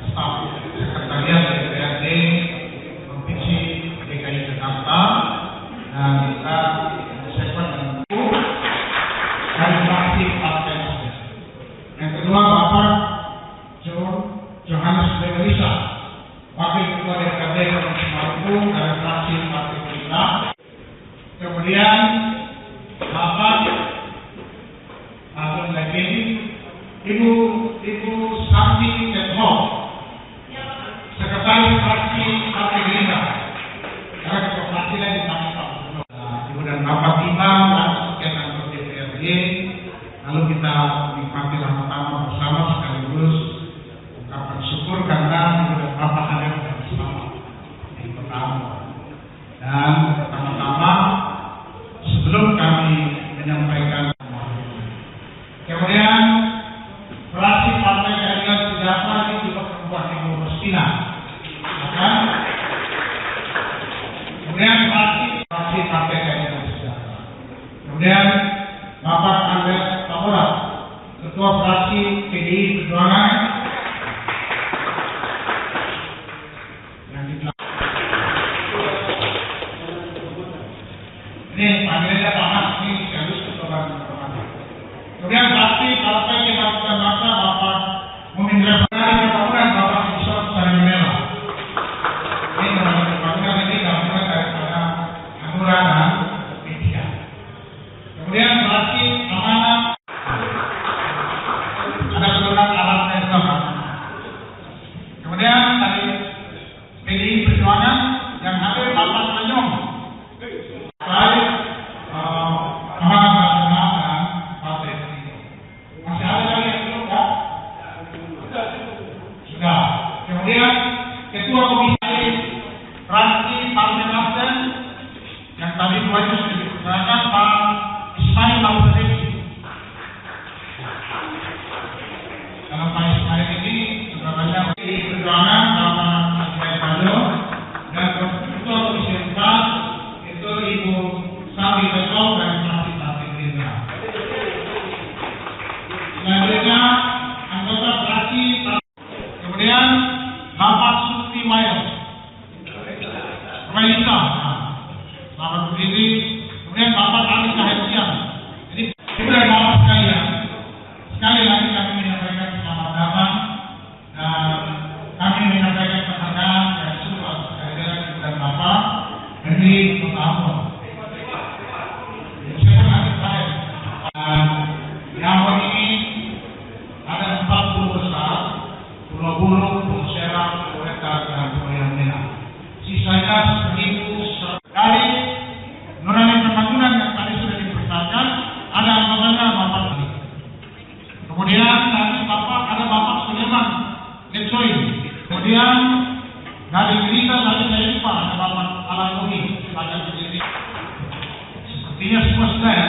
staf sekretariat DPRD Provinsi DKI Jakarta, dan juga yang kedua, Bapak Johannes Bemerisa, Wakil Ketua DPRD Provinsi Maluku dari fraksi Partai Gerindra. Kemudian Bapak Agung Levin, Ibu Santi Ketho, Sekretaris fraksi Partai Gerindra. Karena ketua fraksi lain dipanggil Pak Gubernur. Ibu dan Bapak tiba langsung ke kantor DPRD. Lalu kita nikmati sama-sama bersama sekaligus ucapan syukur karena sudah Bapak hadir bersama di pertama. Dan pertama-tama sebelum kami menyampaikan, kemudian fraksi Partai Keadilan Sejahtera ini juga berubah Ibu Rustina, kan? Kemudian fraksi Partai Keadilan Sejahtera. Kemudian Bapak Andres Tahorat, Ketua Fraksi PDI Perjuangan, yang di belakang. Ini panggilannya panas, ini sekaligus Ketua Perjuangan. Kemudian fraksi Partai Kebangkitan Bangsa, Bapak Mumindra Sekali Pembangunan, Bapak Isor Sarimela. Ini pembangunan ini gabungan daripada Hanura dan P3. Kemudian fraksi Amanah, ada saudara alat dan sama. Kemudian dari PDI Perjuangan yang hadir Bapak Manyong, baik Amanah Nasional dan Partai Gerindra. Masih ada lagi yang belum, Pak? Sudah. Kemudian Ketua Komisi fraksi Partai Nasdem yang tadi dua itu sudah diperkenalkan, Pak Ismail Al-Fadhili. Karena Pak Ismail ini sudah banyak di perjuangan Bapak Ismail Fadlo, dan Ketua Komisi 4 itu Ibu Sari Beto dari fraksi Partai Gerindra. Selanjutnya anggota fraksi, kemudian Bapak Sukti Mayo, Raisa, selamat berdiri. Kemudian Bapak Ali Kahetian. Jadi ibu dan bapak sekalian, sekali lagi kami menyampaikan selamat datang dan kami menyampaikan penghargaan dan syukur kepada ibu dan bapak dari Kota Ambon. Saya mengaku saya. Di Ambon ini ada 4 pulau besar, Pulau Bulu, Pulau Seram, Pulau Wetar, dan Pulau yang Merah. Sisanya 1.000 dari nurani pembangunan yang tadi sudah diperintahkan, ada anggotanya Bapak Ali. Kemudian tadi Bapak ada Bapak Suleman Letsoy. Kemudian dari Gerindra tadi saya lupa ada Bapak Alamuni, ada sendiri. Sepertinya semua sudah ya.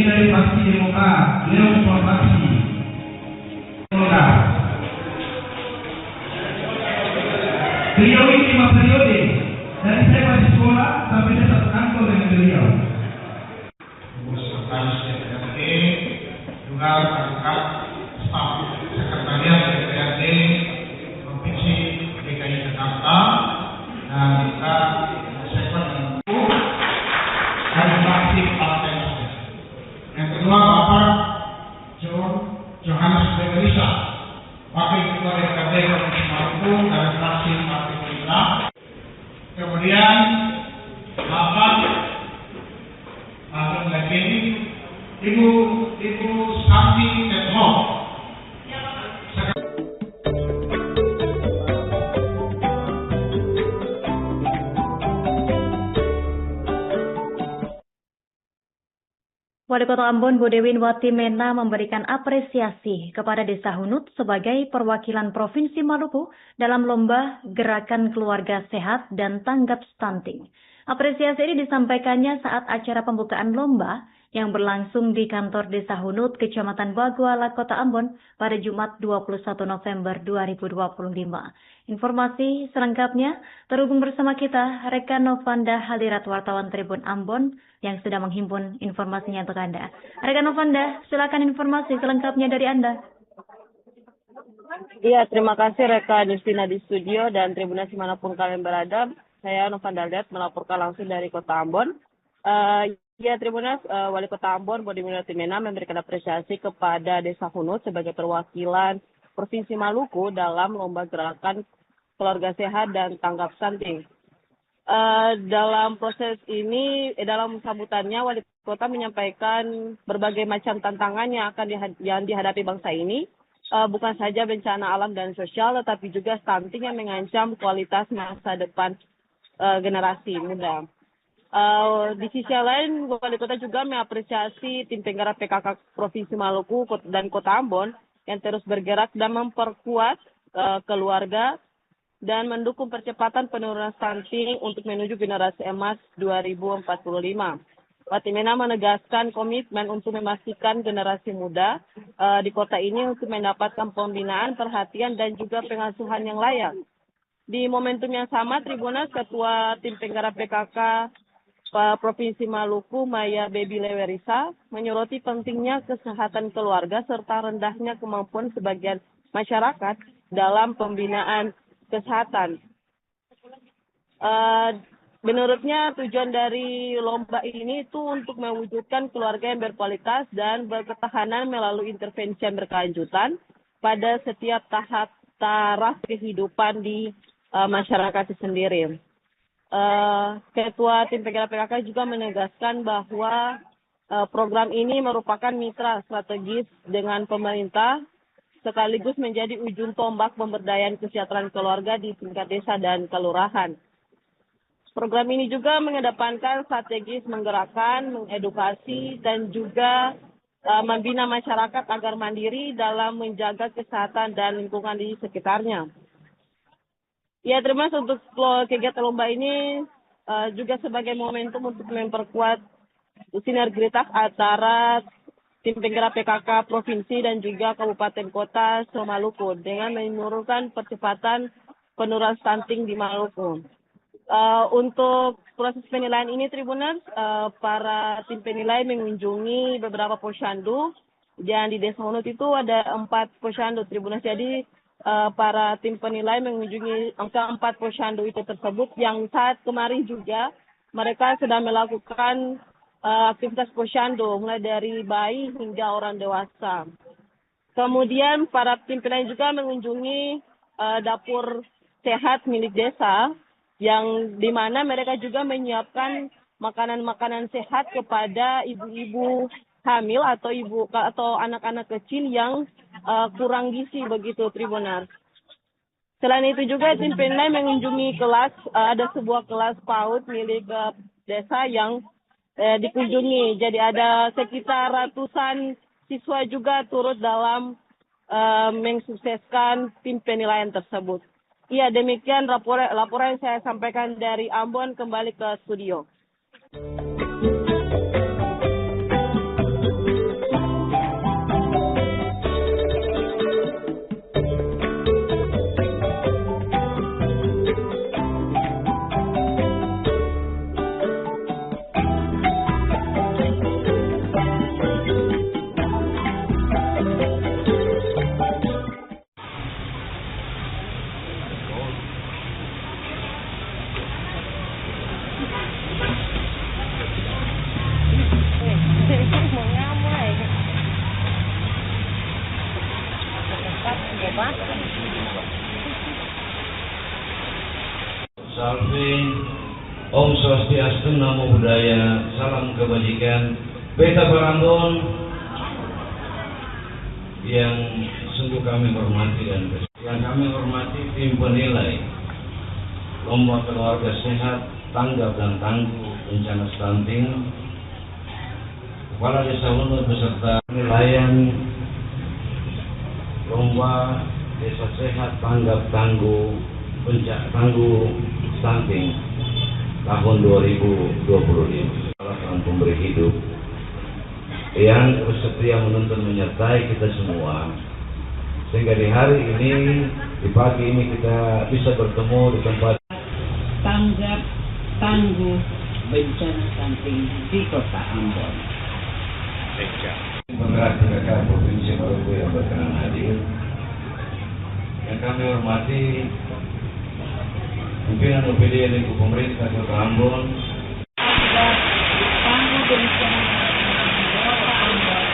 dari Fraksi Demokrat, Leon Promasi. Beliau ini 5 periode, dari saya masih sekolah sampai saya satu kantor dengan beliau. Sekretaris DPRD, juga rangkap staf sekretariat DPRD Provinsi DKI Jakarta, dan juga sekretariat dan fraksi Partai Nasdem. Yang kedua Bapak Johannes Bekerisa, Wakil Ketua DPRD Provinsi Maluku dari fraksi Partai Gerindra. Kemudian Bapak Langsung lagi Ibu Santi Tetho. Wali Kota Ambon Budewin Watimena memberikan apresiasi kepada Desa Hunut sebagai perwakilan Provinsi Maluku dalam lomba Gerakan Keluarga Sehat dan Tanggap Stunting. Apresiasi ini disampaikannya saat acara pembukaan lomba yang berlangsung di kantor Desa Hunut, Kecamatan Baguala, Kota Ambon pada Jumat 21 November 2025. Informasi selengkapnya terhubung bersama kita rekan Novanda Hadirat wartawan Tribun Ambon yang sudah menghimpun informasinya untuk Anda. Rekan Novanda, silakan informasi selengkapnya dari Anda. Iya, terima kasih rekan Justina di studio dan Tribunas dimanapun kalian berada. Saya Novanda Hadirat melaporkan langsung dari Kota Ambon. Ya, Tribunas, Wali Kota Ambon Budewin Watimena memberikan apresiasi kepada Desa Hunut sebagai perwakilan Provinsi Maluku dalam lomba Gerakan Keluarga Sehat dan Tanggap Stunting. Dalam proses ini, dalam sambutannya, Wali Kota menyampaikan berbagai macam tantangan yang dihadapi bangsa ini, bukan saja bencana alam dan sosial, tetapi juga stunting yang mengancam kualitas masa depan generasi muda. Di sisi lain, Wali Kota juga mengapresiasi tim penggerak PKK Provinsi Maluku dan Kota Ambon yang terus bergerak dan memperkuat keluarga dan mendukung percepatan penurunan stunting untuk menuju generasi emas 2045. Watimena menegaskan komitmen untuk memastikan generasi muda di kota ini untuk mendapatkan pembinaan, perhatian, dan juga pengasuhan yang layak. Di momentum yang sama, Tribunas Ketua Tim Penggerak PKK Provinsi Maluku, Maya Baby Lewerisa, menyoroti pentingnya kesehatan keluarga serta rendahnya kemampuan sebagian masyarakat dalam pembinaan kesehatan. Menurutnya tujuan dari lomba ini itu untuk mewujudkan keluarga yang berkualitas dan berketahanan melalui intervensi yang berkelanjutan pada setiap taraf kehidupan di masyarakat itu sendiri. Ketua Tim Penggerak PKK juga menegaskan bahwa program ini merupakan mitra strategis dengan pemerintah sekaligus menjadi ujung tombak pemberdayaan kesejahteraan keluarga di tingkat desa dan kelurahan. Program ini juga mengedepankan strategis menggerakkan, mengedukasi, dan juga membina masyarakat agar mandiri dalam menjaga kesehatan dan lingkungan di sekitarnya. Ya, termasuk untuk kegiatan lomba ini juga sebagai momentum untuk memperkuat sinergitas antara Tim Penggerak PKK Provinsi dan juga Kabupaten Kota se-Maluku dengan menurunkan percepatan penurunan stunting di Maluku. Untuk proses penilaian ini, Tribuners, para tim penilai mengunjungi beberapa posyandu dan di Desa Hunut itu ada 4 posyandu, Tribuners. Jadi para tim penilai mengunjungi angka 4 posyandu itu tersebut yang saat kemarin juga mereka sedang melakukan aktivitas posyandu mulai dari bayi hingga orang dewasa. Kemudian para tim penilai juga mengunjungi dapur sehat milik desa yang di mana mereka juga menyiapkan makanan-makanan sehat kepada ibu-ibu hamil atau anak-anak kecil yang kurang gizi begitu, Tribuners. Selain itu juga tim penilai mengunjungi kelas, ada sebuah kelas PAUD milik desa yang dikunjungi. Jadi ada sekitar ratusan siswa juga turut dalam mensukseskan tim penilaian tersebut. Iya, demikian laporan yang saya sampaikan dari Ambon, kembali ke studio. Salve, Om Swastiastu, Namo Buddhaya, salam kebajikan, Beta Barambon yang sungguh kami hormati dan yang kami hormati tim penilai lomba keluarga sehat, tanggap dan tangguh bencana stunting, Kepala Desa Unut beserta penilaian lomba desa sehat, tanggap tangguh stunting tahun 2025. Salah seorang pemberi hidup yang bersetia menuntun menyertai kita semua, sehingga di hari ini, di pagi ini kita bisa bertemu di tempat tanggap tangguh bencana stunting di Kota Ambon. Penggerak-penggerak Provinsi Maluku yang berkenan hadir, yang kami hormati pimpinan OPD dan pemerintah Kota Ambon, tangguh bencana Kota Ambon.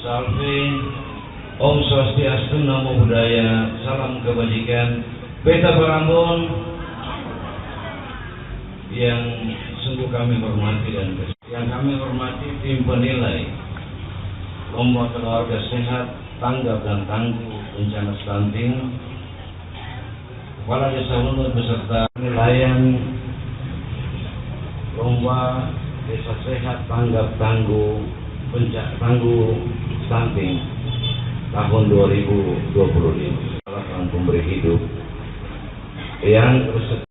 Salve, Om Swastiastu, Namo Buddhaya, salam kebajikan, Beta Barambon yang sungguh kami hormati dan yang kami hormati tim penilai lomba keluarga sehat, tanggap dan tangguh bencana stunting, Kepala Desa Unut beserta penilaian lomba desa sehat, tanggap tangguh stunting tahun 2025. Salah seorang pemberi hidup yang bersedia.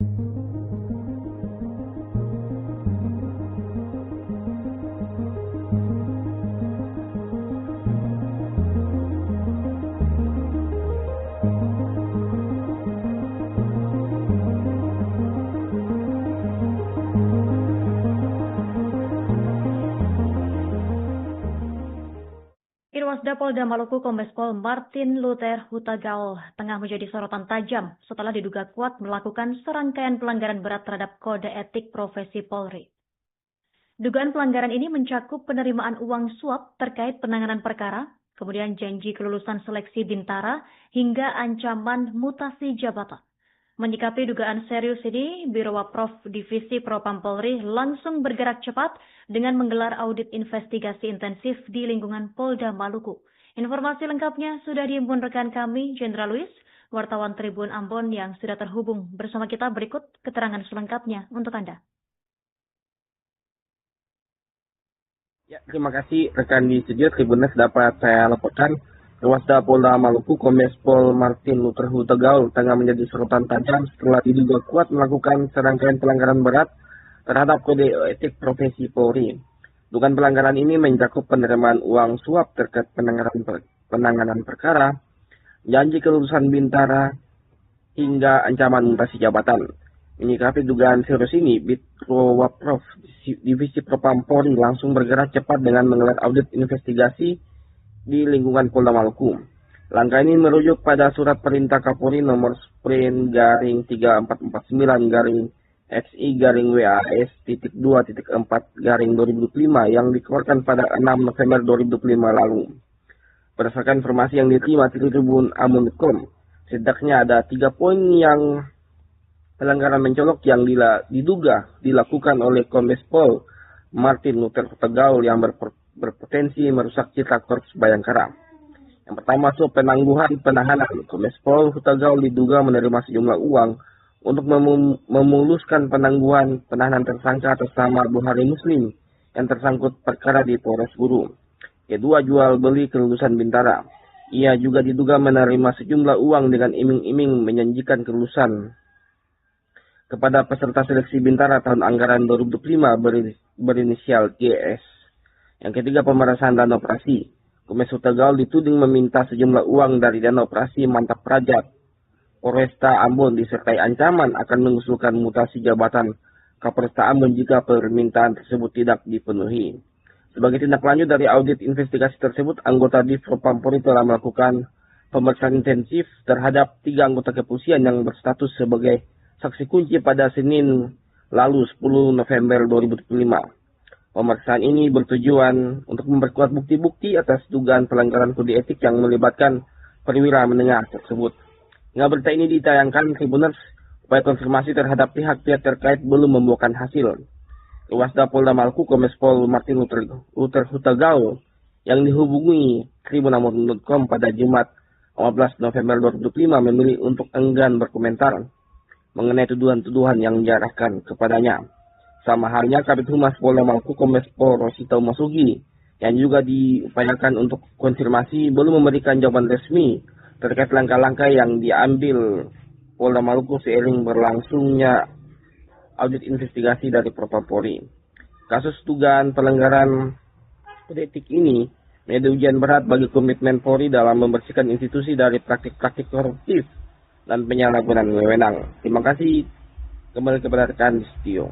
Irwasda Polda Maluku Kombes Pol Martin Luther Hutagaol tengah menjadi sorotan tajam setelah diduga kuat melakukan serangkaian pelanggaran berat terhadap kode etik profesi Polri. Dugaan pelanggaran ini mencakup penerimaan uang suap terkait penanganan perkara, kemudian janji kelulusan seleksi bintara, hingga ancaman mutasi jabatan. Menyikapi dugaan serius ini, Biro Waprof Divisi Propam Polri langsung bergerak cepat dengan menggelar audit investigasi intensif di lingkungan Polda Maluku. Informasi lengkapnya sudah dihimpun rekan kami, Jenderal Luis, wartawan Tribun Ambon yang sudah terhubung bersama kita. Berikut keterangan selengkapnya untuk Anda. Ya, terima kasih rekan di studio Tribunes dapat saya laporkan. Irwasda Polda Maluku Kombes Pol Martin Luther Hutagaol tengah menjadi sorotan tajam setelah diduga kuat melakukan serangkaian pelanggaran berat terhadap kode etik profesi Polri. Dugaan pelanggaran ini mencakup penerimaan uang suap terkait penanganan perkara, janji kelulusan Bintara, hingga ancaman mutasi jabatan. Menyikapi dugaan serius ini, Bitpro Waprov Divisi Propam Polri langsung bergerak cepat dengan menggelar audit investigasi di lingkungan Polda Maluku. Langkah ini merujuk pada surat perintah Kapolri nomor Spren-34/XI-WAS.2.4/2025 yang dikeluarkan pada 6 November 2025 lalu. Berdasarkan informasi yang diterima Tribun Amun.com, setidaknya ada 3 poin yang pelanggaran mencolok yang diduga dilakukan oleh Kombes Pol Martin Luther Hutagaul yang berpotensi merusak citra Korps Bayangkara. Yang pertama, suap penangguhan penahanan. Kombes Pol Hutagaul diduga menerima sejumlah uang untuk memuluskan penangguhan penahanan tersangka atas nama Buhari Muslim yang tersangkut perkara di Polres Guru. Kedua, jual beli kelulusan Bintara. Ia juga diduga menerima sejumlah uang dengan iming-iming menjanjikan kelulusan kepada peserta seleksi Bintara tahun anggaran 2025 berinisial GS. Yang ketiga, pemerasan dana operasi. Kombes Hutagaul dituding meminta sejumlah uang dari dana operasi Mantap Praja Polresta Ambon disertai ancaman akan mengusulkan mutasi jabatan Kapolresta Ambon jika permintaan tersebut tidak dipenuhi. Sebagai tindak lanjut dari audit investigasi tersebut, anggota Divpropam Polri telah melakukan pemeriksaan intensif terhadap 3 anggota kepolisian yang berstatus sebagai saksi kunci pada Senin lalu 10 November 2025. Pemeriksaan ini bertujuan untuk memperkuat bukti-bukti atas dugaan pelanggaran kode etik yang melibatkan perwira menengah tersebut. Hingga berita ini ditayangkan, Tribuners, upaya konfirmasi terhadap pihak-pihak terkait belum membuahkan hasil. Luasda Polda Maluku Kombes Pol Martin Luther Hutagaul yang dihubungi Tribunamur.com pada Jumat 15 November 2025 memilih untuk enggan berkomentar mengenai tuduhan-tuduhan yang diarahkan kepadanya. Sama halnya Kabid Humas Polda Maluku Kombes Pol Rosita Masugi yang juga diupayakan untuk konfirmasi belum memberikan jawaban resmi terkait langkah-langkah yang diambil Polda Maluku seiring berlangsungnya audit investigasi dari Propam Polri. Kasus dugaan pelanggaran kode etik ini menjadi ujian berat bagi komitmen Polri dalam membersihkan institusi dari praktik-praktik koruptif dan penyalahgunaan wewenang. Terima kasih. Kembali kepada rekan di studio.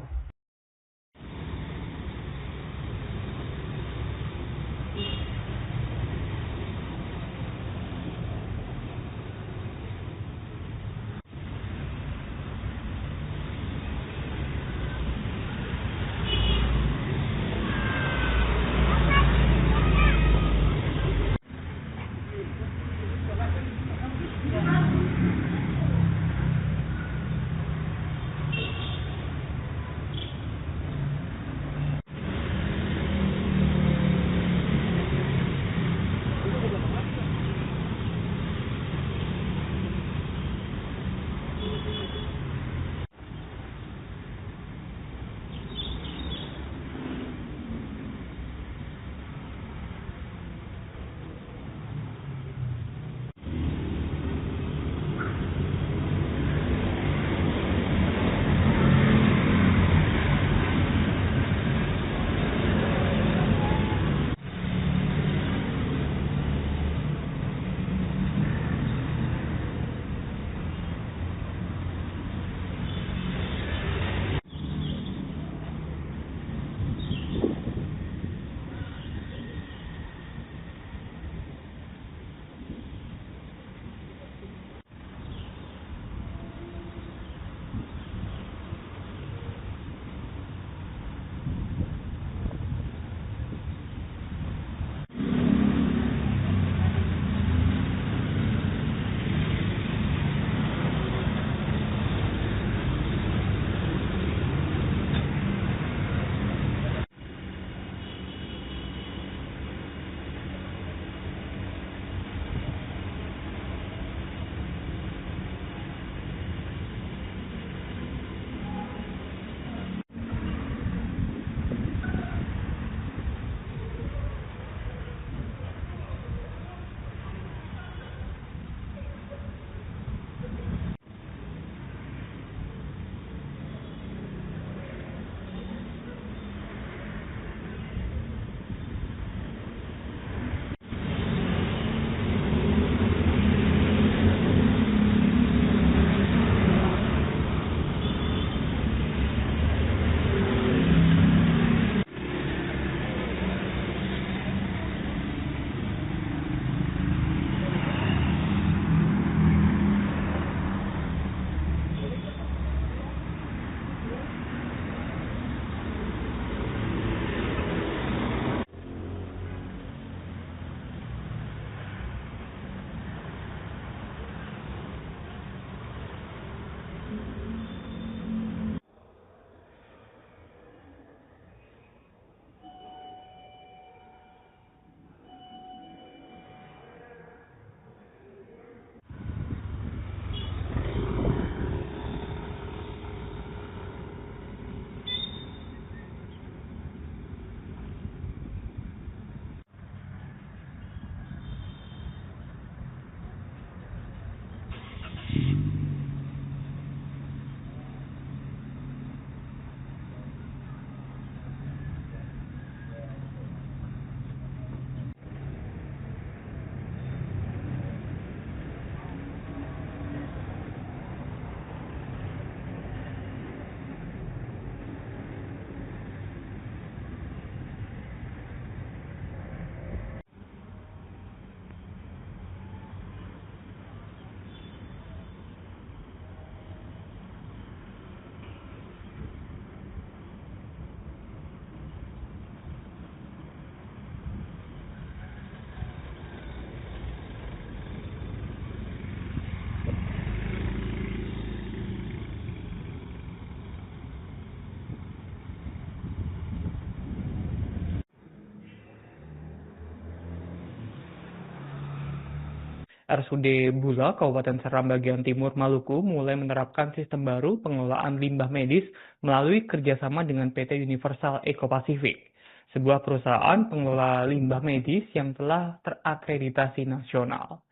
RSUD Bula, Kabupaten Seram bagian timur Maluku mulai menerapkan sistem baru pengelolaan limbah medis melalui kerjasama dengan PT Universal Eco Pacific, sebuah perusahaan pengelola limbah medis yang telah terakreditasi nasional.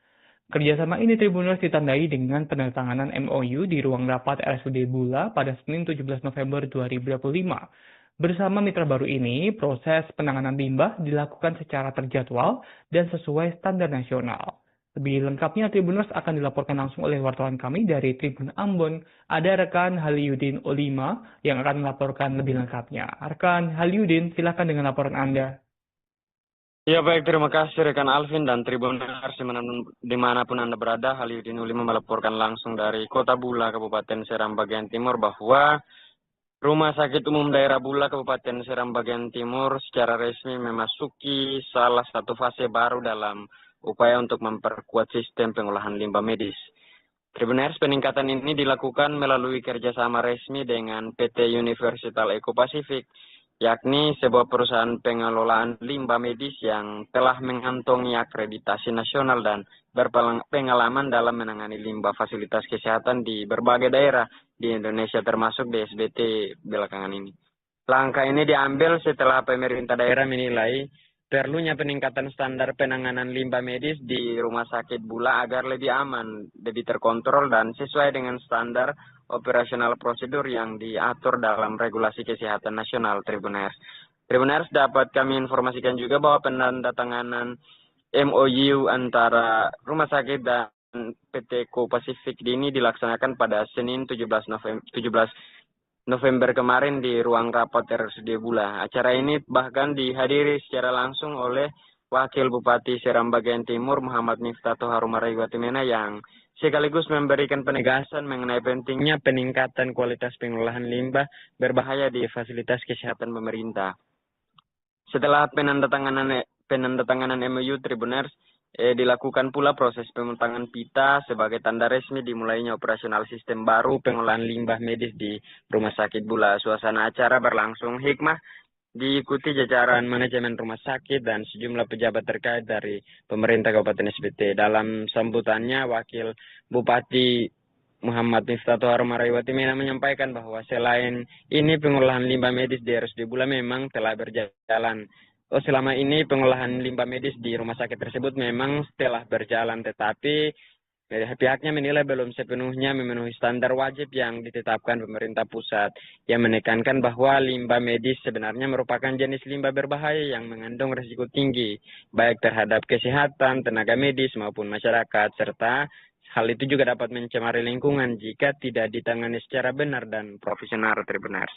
Kerjasama ini Tribuners ditandai dengan penandatanganan MOU di ruang rapat RSUD Bula pada Senin 17 November 2025. Bersama mitra baru ini, proses penanganan limbah dilakukan secara terjadwal dan sesuai standar nasional. Lebih lengkapnya, Tribuners akan dilaporkan langsung oleh wartawan kami dari Tribun Ambon. Ada rekan Haliudin Olima yang akan melaporkan lebih lengkapnya. Rekan Haliudin, silakan dengan laporan Anda. Ya baik, terima kasih rekan Alvin dan Tribuners dimanapun Anda berada. Haliudin Olima melaporkan langsung dari Kota Bula, Kabupaten Seram bagian timur bahwa Rumah Sakit Umum Daerah Bula, Kabupaten Seram bagian timur secara resmi memasuki salah satu fase baru dalam upaya untuk memperkuat sistem pengolahan limbah medis. Tribuners, peningkatan ini dilakukan melalui kerjasama resmi dengan PT Universal Eco Pacific, yakni sebuah perusahaan pengelolaan limbah medis yang telah mengantongi akreditasi nasional dan berpengalaman dalam menangani limbah fasilitas kesehatan di berbagai daerah di Indonesia termasuk di SBT belakangan ini. Langkah ini diambil setelah pemerintah daerah menilai perlunya peningkatan standar penanganan limbah medis di Rumah Sakit Bula agar lebih aman, lebih terkontrol dan sesuai dengan standar operasional prosedur yang diatur dalam regulasi kesehatan nasional. Tribuners dapat kami informasikan juga bahwa penandatanganan MOU antara Rumah Sakit dan PT Eco Pacific ini dilaksanakan pada Senin 17 November kemarin di ruang rapat RSUD Bula. Acara ini bahkan dihadiri secara langsung oleh Wakil Bupati Seram bagian Timur Muhammad Miftatoh Harumarai Watimena yang sekaligus memberikan penegasan mengenai pentingnya peningkatan kualitas pengolahan limbah berbahaya di fasilitas kesehatan pemerintah. Setelah penandatanganan MOU, Tribuners, dilakukan pula proses pemotongan pita sebagai tanda resmi dimulainya operasional sistem baru pengolahan limbah medis di Rumah Sakit Bula. Suasana acara berlangsung hikmah, diikuti jajaran manajemen rumah sakit dan sejumlah pejabat terkait dari pemerintah Kabupaten SBT. Dalam sambutannya, Wakil Bupati Muhammad Miftatoh Harumarai Watimena menyampaikan bahwa selain ini pengolahan limbah medis di RSUD Bula memang telah berjalan. Selama ini pengolahan limbah medis di rumah sakit tersebut memang telah berjalan, tetapi pihaknya menilai belum sepenuhnya memenuhi standar wajib yang ditetapkan pemerintah pusat, yang menekankan bahwa limbah medis sebenarnya merupakan jenis limbah berbahaya yang mengandung risiko tinggi, baik terhadap kesehatan, tenaga medis maupun masyarakat, serta hal itu juga dapat mencemari lingkungan jika tidak ditangani secara benar dan profesional. Tribuners.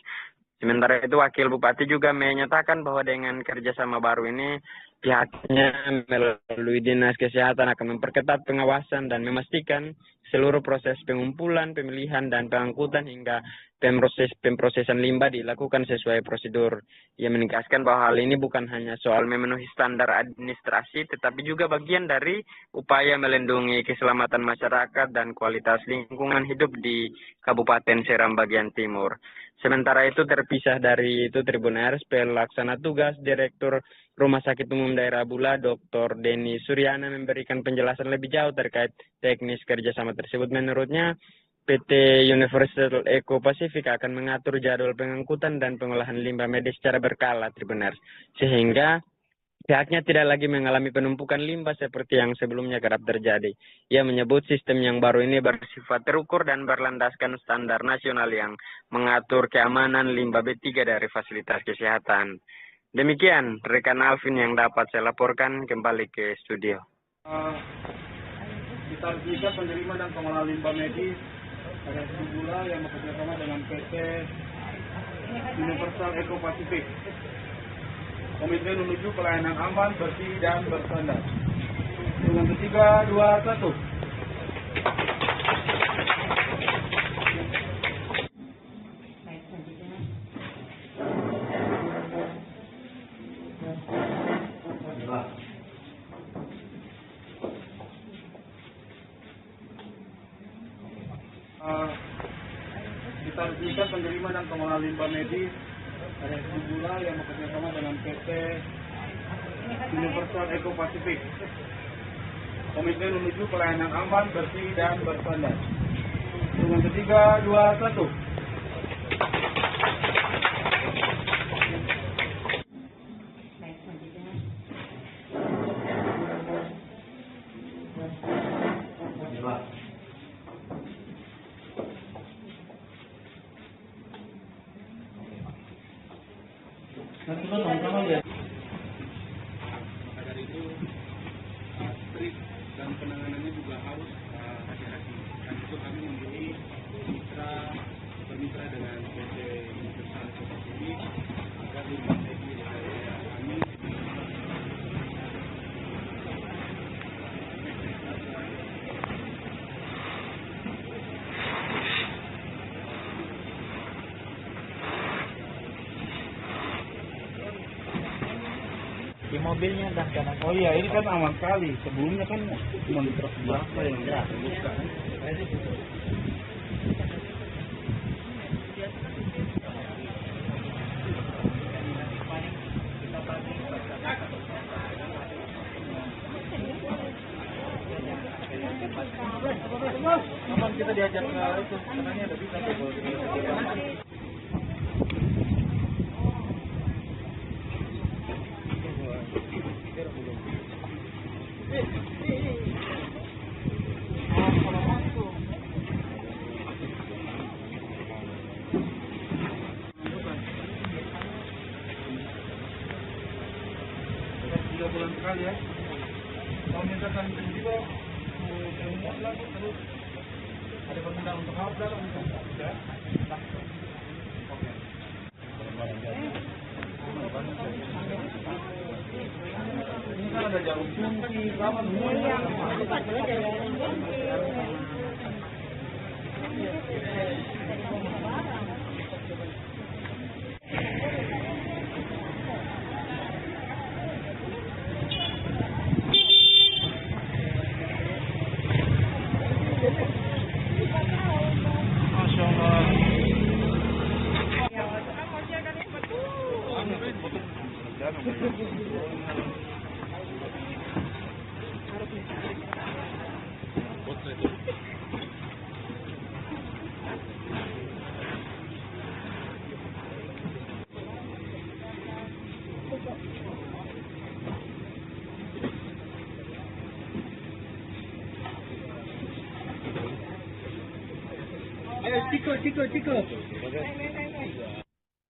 Sementara itu, Wakil Bupati juga menyatakan bahwa dengan kerjasama baru ini, pihaknya melalui Dinas Kesehatan akan memperketat pengawasan dan memastikan seluruh proses pengumpulan, pemilihan, dan pengangkutan hingga pemprosesan limbah dilakukan sesuai prosedur. Ia menegaskan bahwa hal ini bukan hanya soal memenuhi standar administrasi, tetapi juga bagian dari upaya melindungi keselamatan masyarakat dan kualitas lingkungan hidup di Kabupaten Seram bagian timur. Sementara itu, terpisah dari itu, Tribuners, pelaksana tugas Direktur Rumah Sakit Umum Daerah Bula, Dr. Denny Suryana memberikan penjelasan lebih jauh terkait teknis kerjasama tersebut. Menurutnya, PT Universal Eco Pacific akan mengatur jadwal pengangkutan dan pengolahan limbah medis secara berkala, Tribuners, sehingga pihaknya tidak lagi mengalami penumpukan limbah seperti yang sebelumnya kerap terjadi. Ia menyebut sistem yang baru ini bersifat terukur dan berlandaskan standar nasional yang mengatur keamanan limbah B3 dari fasilitas kesehatan. Demikian rekan Alvin yang dapat saya laporkan, kembali ke studio. Kita bisa penerima dan pengelola limbah medis dari Bula yang bekerjasama dengan PT Universal Eco Pacific. Komitmen menuju pelayanan aman, bersih, dan berstandar. Dengan 3, 2, 1. Kita bisa penerima dan pengelola limbah medis dari Bula yang bekerjasama dengan PT Universal Eco Pacific. Komite menuju pelayanan aman, bersih, dan berstandar. Hitungan 3, 2, 1. Agar itu strict dan penanganannya juga harus hati-hati. Dan itu kami memberi bermitra dengan PT Universal ini agar limbah medis kami Di mobilnya dan kanan. Oh iya, ini kan aman sekali. Sebelumnya kan cuma di truk biasa yang bukan. Aman kita diajak ke itu, katanya ada bisa tuh. Bulan sekali ya. Kalau mintakan juga muat lagi terus ada permintaan untuk apa dalam ya. Oke. Ini kan ada jarum kunci, kapan semuanya.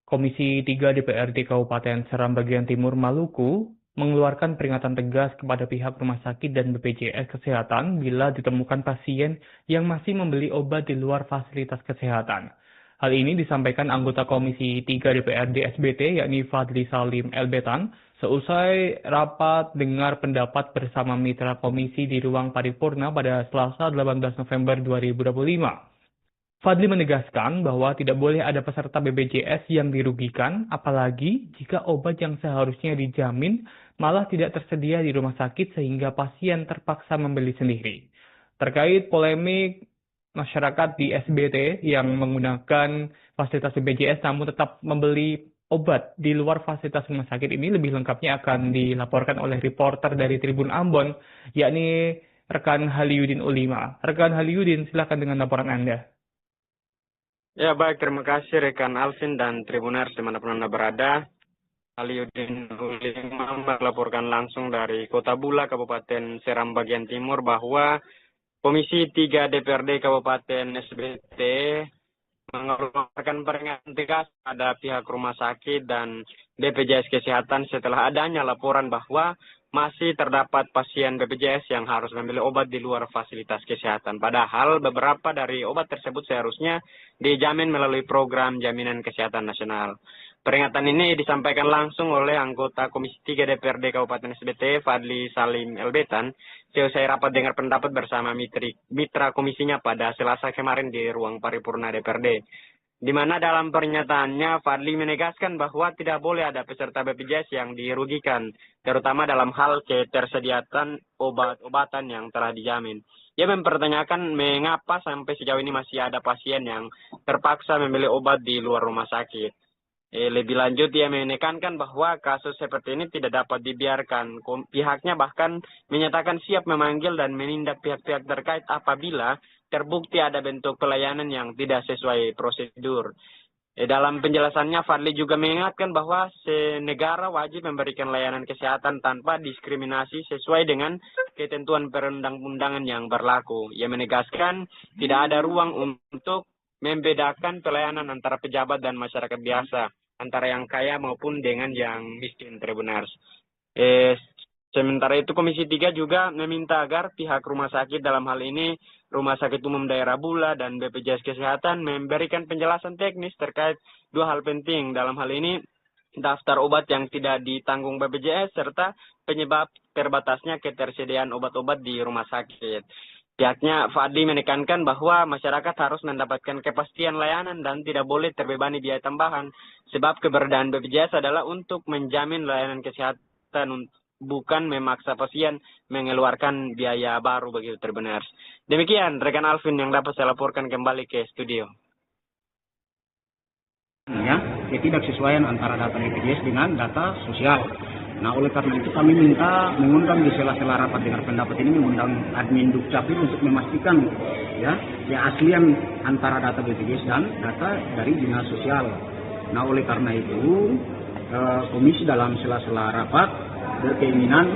Komisi 3 DPRD Kabupaten Seram Bagian Timur Maluku mengeluarkan peringatan tegas kepada pihak rumah sakit dan BPJS Kesehatan bila ditemukan pasien yang masih membeli obat di luar fasilitas kesehatan. Hal ini disampaikan anggota Komisi 3 DPRD SBT yakni Fadli Salim Elbetan seusai rapat dengar pendapat bersama mitra komisi di ruang paripurna pada Selasa 18 November 2025. Fadli menegaskan bahwa tidak boleh ada peserta BPJS yang dirugikan, apalagi jika obat yang seharusnya dijamin malah tidak tersedia di rumah sakit sehingga pasien terpaksa membeli sendiri. Terkait polemik masyarakat di SBT yang menggunakan fasilitas BPJS namun tetap membeli obat di luar fasilitas rumah sakit ini, lebih lengkapnya akan dilaporkan oleh reporter dari Tribun Ambon, yakni rekan Haliudin Ulima. Rekan Haliudin, silakan dengan laporan Anda. Ya baik, terima kasih rekan Alvin dan Tribuners dimanapun Anda berada. Haliudin Ulima melaporkan langsung dari Kota Bula, Kabupaten Seram Bagian Timur bahwa Komisi 3 DPRD Kabupaten SBT mengeluarkan peringatan tegas pada pihak rumah sakit dan BPJS Kesehatan setelah adanya laporan bahwa masih terdapat pasien BPJS yang harus membeli obat di luar fasilitas kesehatan. Padahal beberapa dari obat tersebut seharusnya dijamin melalui program Jaminan Kesehatan Nasional. Peringatan ini disampaikan langsung oleh anggota Komisi 3 DPRD Kabupaten SBT Fadli Salim Elbetan seusai rapat dengar pendapat bersama mitra komisinya pada Selasa kemarin di ruang paripurna DPRD. Di mana dalam pernyataannya Fadli menegaskan bahwa tidak boleh ada peserta BPJS yang dirugikan, terutama dalam hal ketersediaan obat-obatan yang telah dijamin. Ia mempertanyakan mengapa sampai sejauh ini masih ada pasien yang terpaksa membeli obat di luar rumah sakit. Lebih lanjut, ia menekankan bahwa kasus seperti ini tidak dapat dibiarkan. Pihaknya bahkan menyatakan siap memanggil dan menindak pihak-pihak terkait apabila terbukti ada bentuk pelayanan yang tidak sesuai prosedur. Dalam penjelasannya, Fadli juga mengingatkan bahwa negara wajib memberikan layanan kesehatan tanpa diskriminasi sesuai dengan ketentuan perundang-undangan yang berlaku. Ia menegaskan tidak ada ruang untuk membedakan pelayanan antara pejabat dan masyarakat biasa, antara yang kaya maupun dengan yang miskin, Tribuners. Sementara itu, Komisi 3 juga meminta agar pihak rumah sakit, dalam hal ini Rumah Sakit Umum Daerah Bula dan BPJS Kesehatan, memberikan penjelasan teknis terkait dua hal penting. Dalam hal ini, daftar obat yang tidak ditanggung BPJS serta penyebab terbatasnya ketersediaan obat-obat di rumah sakit. Pihaknya, Fadli menekankan bahwa masyarakat harus mendapatkan kepastian layanan dan tidak boleh terbebani biaya tambahan, sebab keberadaan BPJS adalah untuk menjamin layanan kesehatan, bukan memaksa pasien mengeluarkan biaya baru begitu, Tribuners. Demikian rekan Alvin yang dapat saya laporkan kembali ke studio. Ya, ketidaksesuaian antara data BPJS dengan data sosial. Nah, oleh karena itu kami minta mengundang di sela-sela rapat dengar pendapat ini, mengundang admin Dukcapil untuk memastikan ya keaslian antara data BPJS dan data dari dinas sosial. Nah, oleh karena itu komisi dalam sela-sela rapat berkeinginan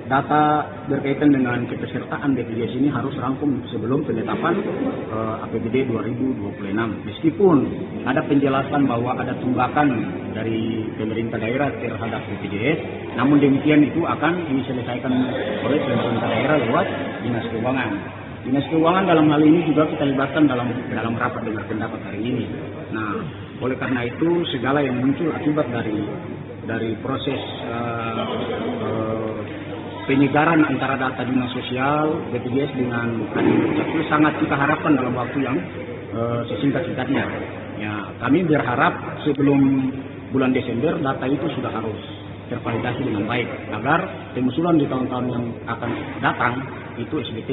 data berkaitan dengan kepesertaan BPJS ini harus rampung sebelum penetapan APBD 2026. Meskipun ada penjelasan bahwa ada tunggakan dari pemerintah daerah terhadap BPJS, namun demikian itu akan diselesaikan oleh pemerintah daerah lewat Dinas Keuangan. Dinas Keuangan dalam hal ini juga kita libatkan dalam rapat dengar pendapat hari ini. Nah, oleh karena itu segala yang muncul akibat dari proses penyegaran antara data dinas sosial BPJS dengan Dukcapil sangat kita harapkan dalam waktu yang sesingkat-singkatnya. Ya, kami berharap sebelum bulan Desember data itu sudah harus tervalidasi dengan baik agar pengusulan di tahun-tahun yang akan datang itu SBT,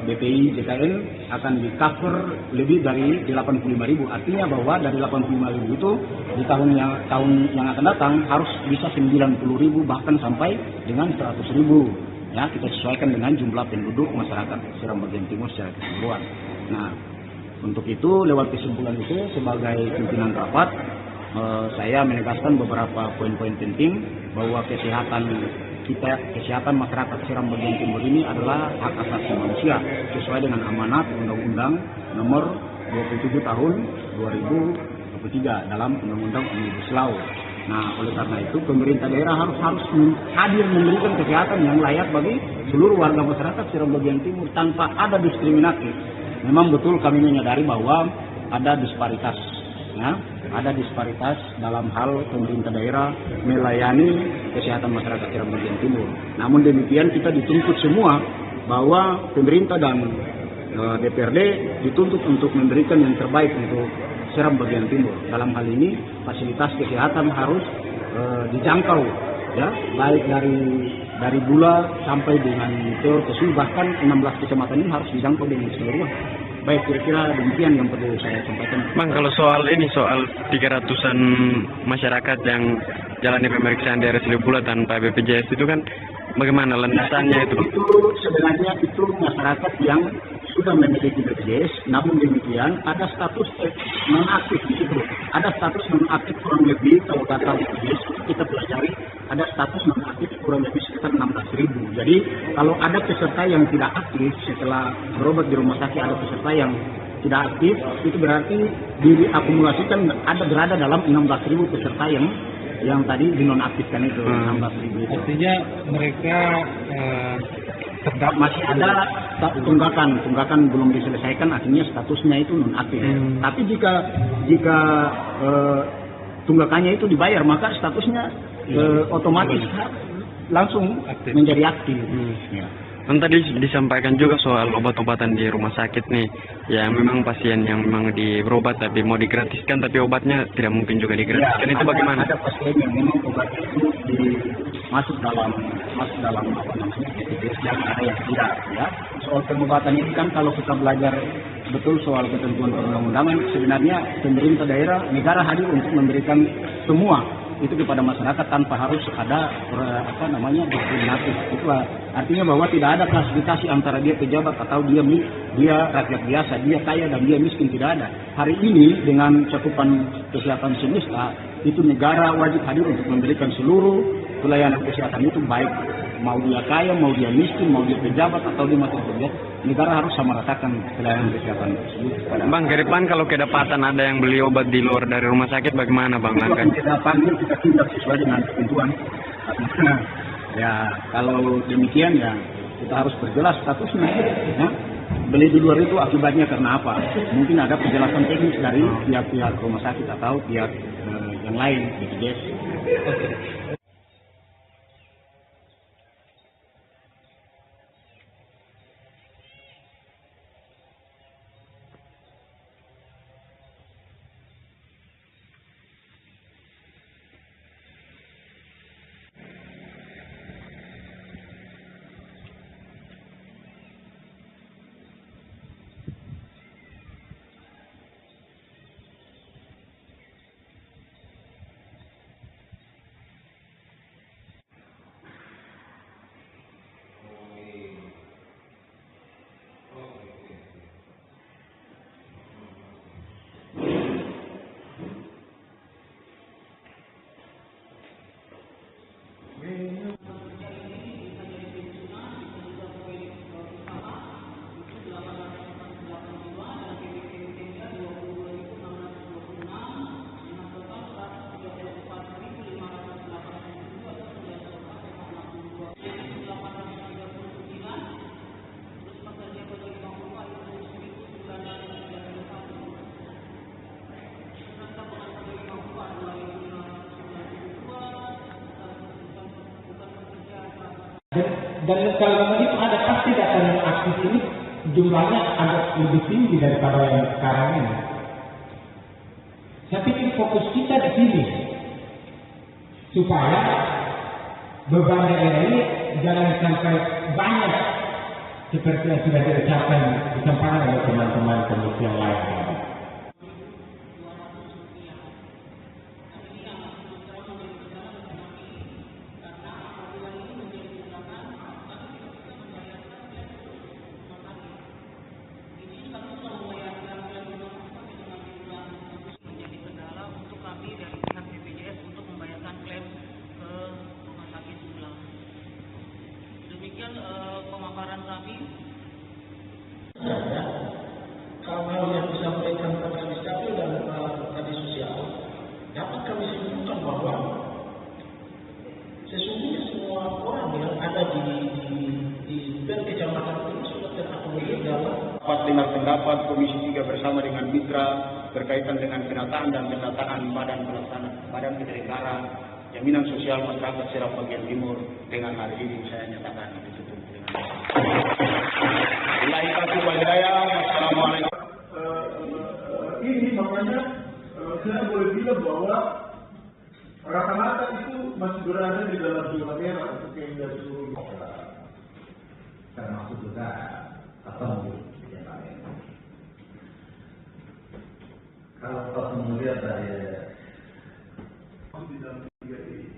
BPI, JKN akan di-cover lebih dari 85.000. Artinya bahwa dari 85.000 itu di tahun yang akan datang harus bisa 90.000 bahkan sampai dengan 100.000. Ya, kita sesuaikan dengan jumlah penduduk masyarakat Seram Bagian Timur secara keseluruhan. Nah, untuk itu lewat kesimpulan itu sebagai pimpinan rapat saya menegaskan beberapa poin-poin penting bahwa kesehatan masyarakat Seram Bagian Timur ini adalah hak asasi manusia sesuai dengan amanat Undang-Undang Nomor 27 Tahun 2023 dalam Undang-Undang Omnibus Law. Nah, oleh karena itu pemerintah daerah harus hadir memberikan kesehatan yang layak bagi seluruh warga masyarakat Seram Bagian Timur tanpa ada diskriminatif. Memang betul kami menyadari bahwa ada disparitas, ya, ada disparitas dalam hal pemerintah daerah melayani kesehatan masyarakat Seram Bagian Timur. Namun demikian kita dituntut semua bahwa pemerintah dan DPRD dituntut untuk memberikan yang terbaik untuk Seram Bagian Timur. Dalam hal ini fasilitas kesehatan harus dijangkau, ya, baik dari Bula sampai dengan Teor Kesul, bahkan 16 kecamatan ini harus dijangkau dengan seluruh. Baik, kira-kira demikian yang perlu saya sampaikan. Bang, kalau soal 300-an masyarakat yang jalani pemeriksaan di RSUD Bula tanpa BPJS itu kan bagaimana landasannya itu? Itu sebenarnya itu masyarakat yang sudah memiliki BPJS, namun demikian ada status nonaktif di situ. Ada status nonaktif kurang lebih, kalau data BPJS kita pelajari, ada status nonaktif kurang lebih sekitar 16.000. Jadi kalau ada peserta yang tidak aktif setelah berobat di rumah sakit, ada peserta yang tidak aktif, itu berarti diakumulasikan berada dalam 16.000 peserta yang tadi dinonaktifkan itu 16.000. Artinya mereka masih ada tunggakan belum diselesaikan, artinya statusnya itu nonaktif. Tapi jika tunggakannya itu dibayar, maka statusnya otomatis langsung menjadi aktif. Ya. Kan tadi disampaikan juga soal obat-obatan di rumah sakit nih, ya memang pasien yang memang berobat tapi mau digratiskan, tapi obatnya tidak mungkin juga digratiskan, ya, itu bagaimana? Ada pasien yang memang obatnya itu masuk dalam BPJS, yang ada yang tidak, ya. Soal pengobatan ini kan kalau kita belajar betul soal ketentuan perundang-undangan, sebenarnya pemerintah daerah, negara hadir untuk memberikan semua itu kepada masyarakat tanpa harus ada diskriminatif. Itulah artinya bahwa tidak ada klasifikasi antara dia pejabat atau dia rakyat biasa, dia kaya dan dia miskin, tidak ada. Hari ini dengan cakupan kesehatan semesta itu negara wajib hadir untuk memberikan seluruh pelayanan kesehatan itu, baik mau dia kaya, mau dia miskin, mau dia pejabat atau dia masih kerja, negara harus sama ratakan pelayanan kesehatan tersebut. Bang, ke depan kalau kedapatan ada yang beli obat di luar dari rumah sakit, bagaimana Bang? Kita panggil, kita tindak sesuai dengan ketentuan. Ya, kalau demikian ya kita harus perjelas statusnya. Ya. Beli di luar itu akibatnya karena apa? Mungkin ada penjelasan teknis dari pihak-pihak rumah sakit atau pihak yang lain, BPJS. Dan kalau begitu ada pasti datang aktif ini jumlahnya agak lebih tinggi daripada yang sekarang ini. Saya pikir fokus kita di sini supaya beban daerah ini jangan sampai banyak seperti yang sudah diucapkan disampaikan oleh teman-teman komisi yang lain. Pemaparan kami. Kalau yang disampaikan pada Dukcapil dan tadi sosial, dapat kami simpulkan bahwa sesungguhnya semua orang yang ada di kecamatan ini sudah terakomodir dalam Dengar pendapat Komisi 3 bersama dengan mitra berkaitan dengan penataan dan pendataan badan pelaksana, badan penyelenggara jaminan sosial masyarakat Seram bagian timur dengan hari ini saya nyatakan ditutup. Billahi taufiq wal hidayah. Wassalamualaikum. Ini makanya saya boleh bilang bahwa rata-rata itu masih berada di dalam zona merah untuk yang dari seluruh termasuk juga atau kalau kemudian dari di dalam tiga ini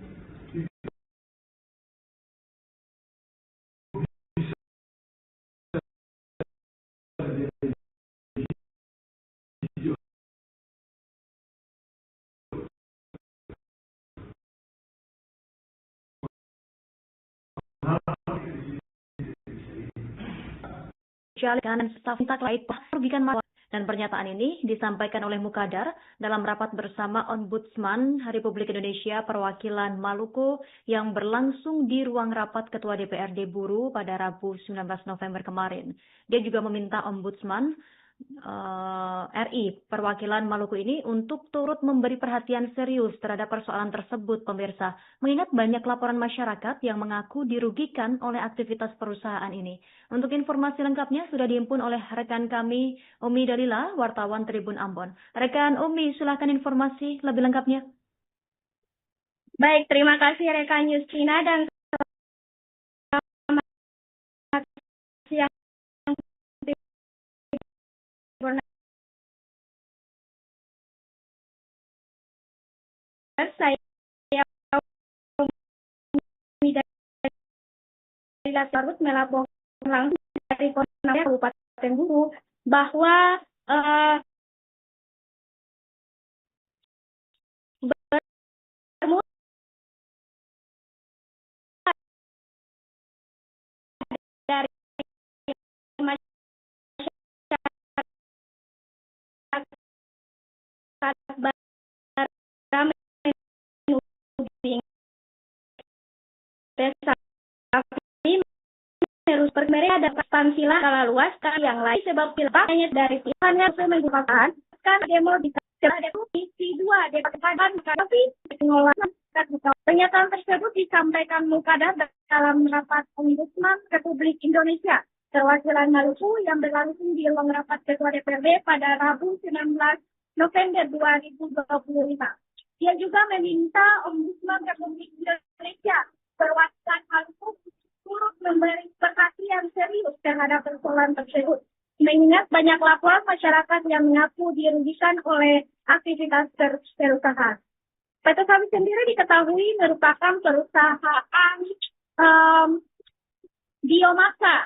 dan staf terkait merugikan masyarakat. Dan pernyataan ini disampaikan oleh Mukadar dalam rapat bersama Ombudsman Republik Indonesia Perwakilan Maluku yang berlangsung di ruang rapat Ketua DPRD Buru pada Rabu 19 November kemarin. Dia juga meminta Ombudsman RI Perwakilan Maluku ini untuk turut memberi perhatian serius terhadap persoalan tersebut, pemirsa, mengingat banyak laporan masyarakat yang mengaku dirugikan oleh aktivitas perusahaan ini. Untuk informasi lengkapnya sudah dihimpun oleh rekan kami Umi Dalila, wartawan Tribun Ambon. Rekan Umi, silakan informasi lebih lengkapnya. Baik, terima kasih rekan Justina dan selamat siang saya Garut melaporkan langsung dari Kabupaten Hulu bahwa bermula dari masyarakat Baram menuding mereka ada ekspansilah skala luas yang lain sebab pilpanya dari pilihannya menggunakan kan demo di Komisi 2 DPR tapi pengelolaan pernyataan tersebut disampaikan Mukadar dalam rapat Ombudsman Republik Indonesia perwakilan Maluku yang berlangsung di ruang rapat Ketua DPRD pada Rabu 19 November 2025. Dia juga meminta Ombudsman Republik Indonesia perwakilan Maluku turut memberi perhatian serius terhadap persoalan tersebut. Mengingat banyak laporan masyarakat yang mengaku dirugikan oleh aktivitas perusahaan. PT Sapi sendiri diketahui merupakan perusahaan biomasa.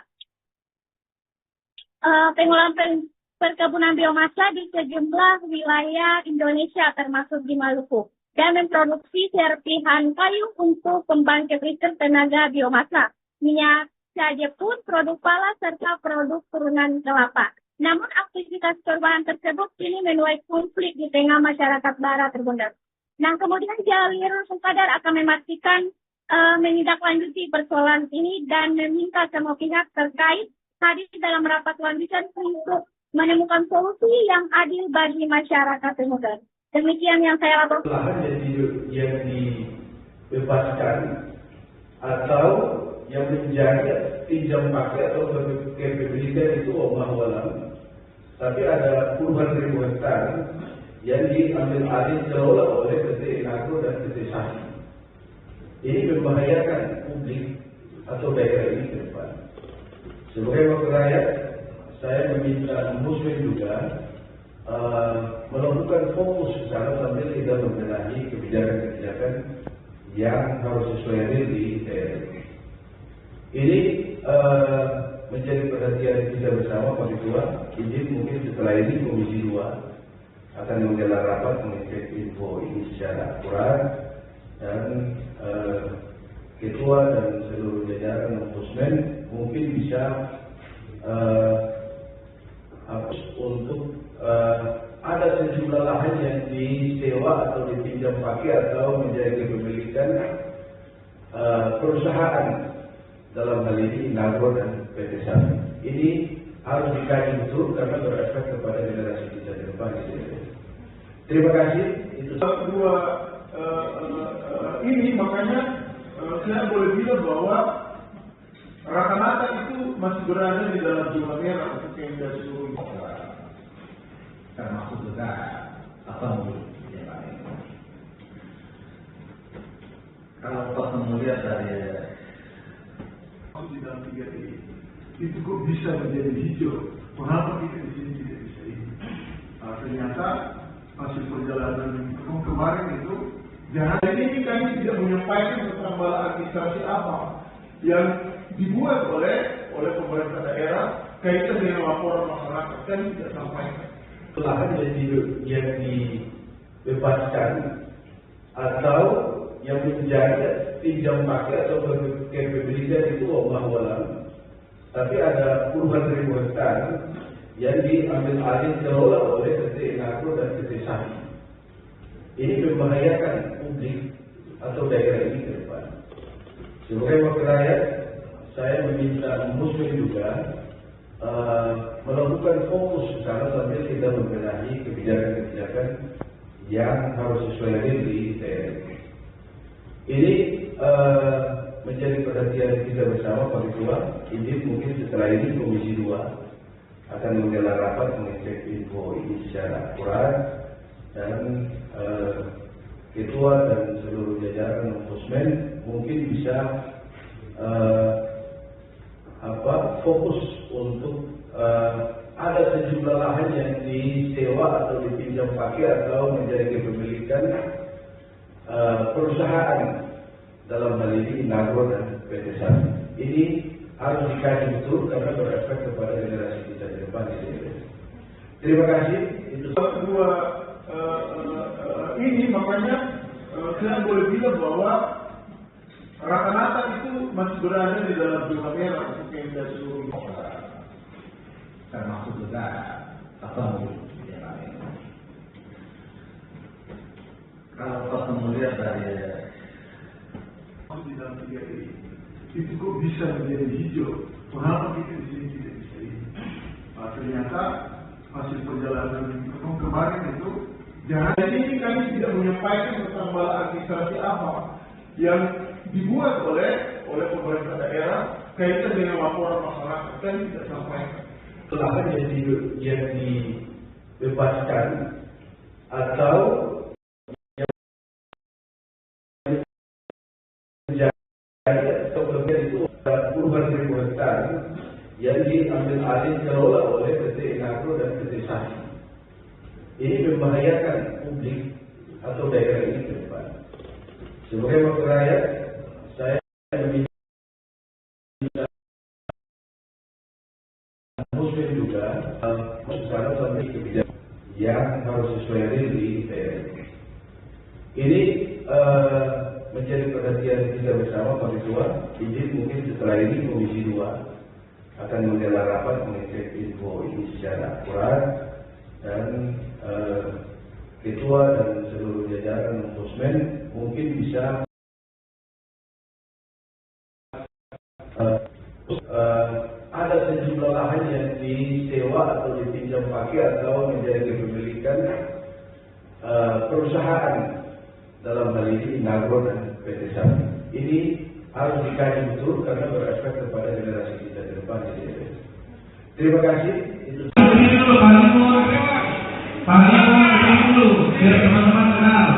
Pengolahan perkebunan biomasa di sejumlah wilayah Indonesia termasuk di Maluku. Dan memproduksi serpihan kayu untuk pembangkit listrik tenaga biomasa. Minyak saja pun produk pala serta produk turunan kelapa. Namun aktivitas perubahan tersebut kini menuai konflik di tengah masyarakat barat terbundar. Nah kemudian Jalil Mukadar akan memastikan menindaklanjuti persoalan ini dan meminta semua pihak terkait hadir dalam rapat lanjutan untuk menemukan solusi yang adil bagi masyarakat terbundar. Demikian yang saya laporkan. Lahan yang dibebaskan atau yang menjaga pinjam pakai atau kepemilikan itu wallahualam. Tapi ada puluhan ribu hektar yang diambil alih kelola oleh PT Inagro dan PT Sapi. Ini membahayakan publik atau daerah ini ke depan. Sebagai wakil rakyat, saya meminta Muslim juga melakukan fokus ke sana sambil kita membenahi kebijakan-kebijakan yang harus sesuai di daerah. Ini menjadi perhatian kita bersama Pak Ketua. Ini mungkin setelah ini Komisi 2 akan menggelar rapat mengecek info ini secara akurat dan Ketua dan seluruh jajaran Ombudsman mungkin bisa untuk ada sejumlah lahan yang disewa atau dipinjam pakai atau menjadi kepemilikan perusahaan dalam hal ini Inagro dan PT Sapi. Ini harus dikaji betul karena berefek kepada generasi kita ke depan. Terima kasih. Itu dua ini makanya saya boleh bilang bahwa rata-rata itu masih berada di dalam zona merah untuk yang dari seluruh termasuk juga apa kalau pas melihat dari di dalam 3 ini itu kok bisa menjadi hijau? Mengapa kita di sini tidak bisa ini? Ternyata hasil perjalanan kemarin itu jangan ini kami tidak menyampaikan tentang bala administrasi apa yang dibuat oleh pemerintah daerah kaitan dengan laporan masyarakat kami tidak sampaikan. Lahan yang dibebaskan atau yang menjaga pinjam pakai atau kepemilikan itu wallahualam. Tapi ada puluhan ribu hektar yang diambil alih kelola oleh PT Inagro dan PT Sapi. Ini membahayakan publik atau daerah ini ke depan. Sebagai wakil rakyat, saya meminta Muslim juga melakukan fokus ke sana sambil kita membenahi kebijakan-kebijakan yang harus sesuai di daerah. Ini menjadi perhatian kita bersama Pak Ketua. Ini mungkin setelah ini Komisi 2 akan menggelar rapat mengecek info ini secara akurat dan Ketua dan seluruh jajaran Ombudsman mungkin bisa fokus untuk ada sejumlah lahan yang disewa atau dipinjam pakai atau menjadi kepemilikan perusahaan, dalam hal ini Nagro dan PT Sapi. Ini harus dikaji betul karena berefek kepada generasi kita di depan. Terima kasih. Itu kedua ini makanya saya boleh bilang bahwa rata-rata itu masih berada di dalam zona merah untuk Pemda seluruh termasuk juga ketemu di lain. Kalau ketemu lihat dari di dalam 3 ini itu kok bisa menjadi hijau? Kenapa kita di sini tidak bisa ini? Ternyata hasil perjalanan kemarin itu jangan ini kami tidak menyampaikan tentang bala administrasi apa yang dibuat oleh pemerintah daerah kaitan dengan laporan masyarakat, kan tidak sampaikan. Lahan yang dibebaskan atau yang menjadi atau lebih itu puluhan ribu hektar yang diambil alih kelola oleh PT Nagro dan PT Sapi. Ini membahayakan publik atau daerah ini ke depan. Sebagai wakil rakyat, saya meminta Muslim juga sekarang sampai kebijakan yang harus sesuai di DPR. Ini menjadi perhatian kita bersama Komisi 2. Izin mungkin setelah ini Komisi 2 akan menggelar rapat mengecek info ini secara akurat dan ketua dan seluruh jajaran ombudsman mungkin bisa ada sejumlah lahan yang disewa atau dipinjam pakai atau menjadi kepemilikan perusahaan, dalam hal ini Nagro dan PT Sapi. Ini harus dikaji betul karena berefek kepada generasi kita ke depan. Terima kasih. Itu dulu, biar teman-teman kenal.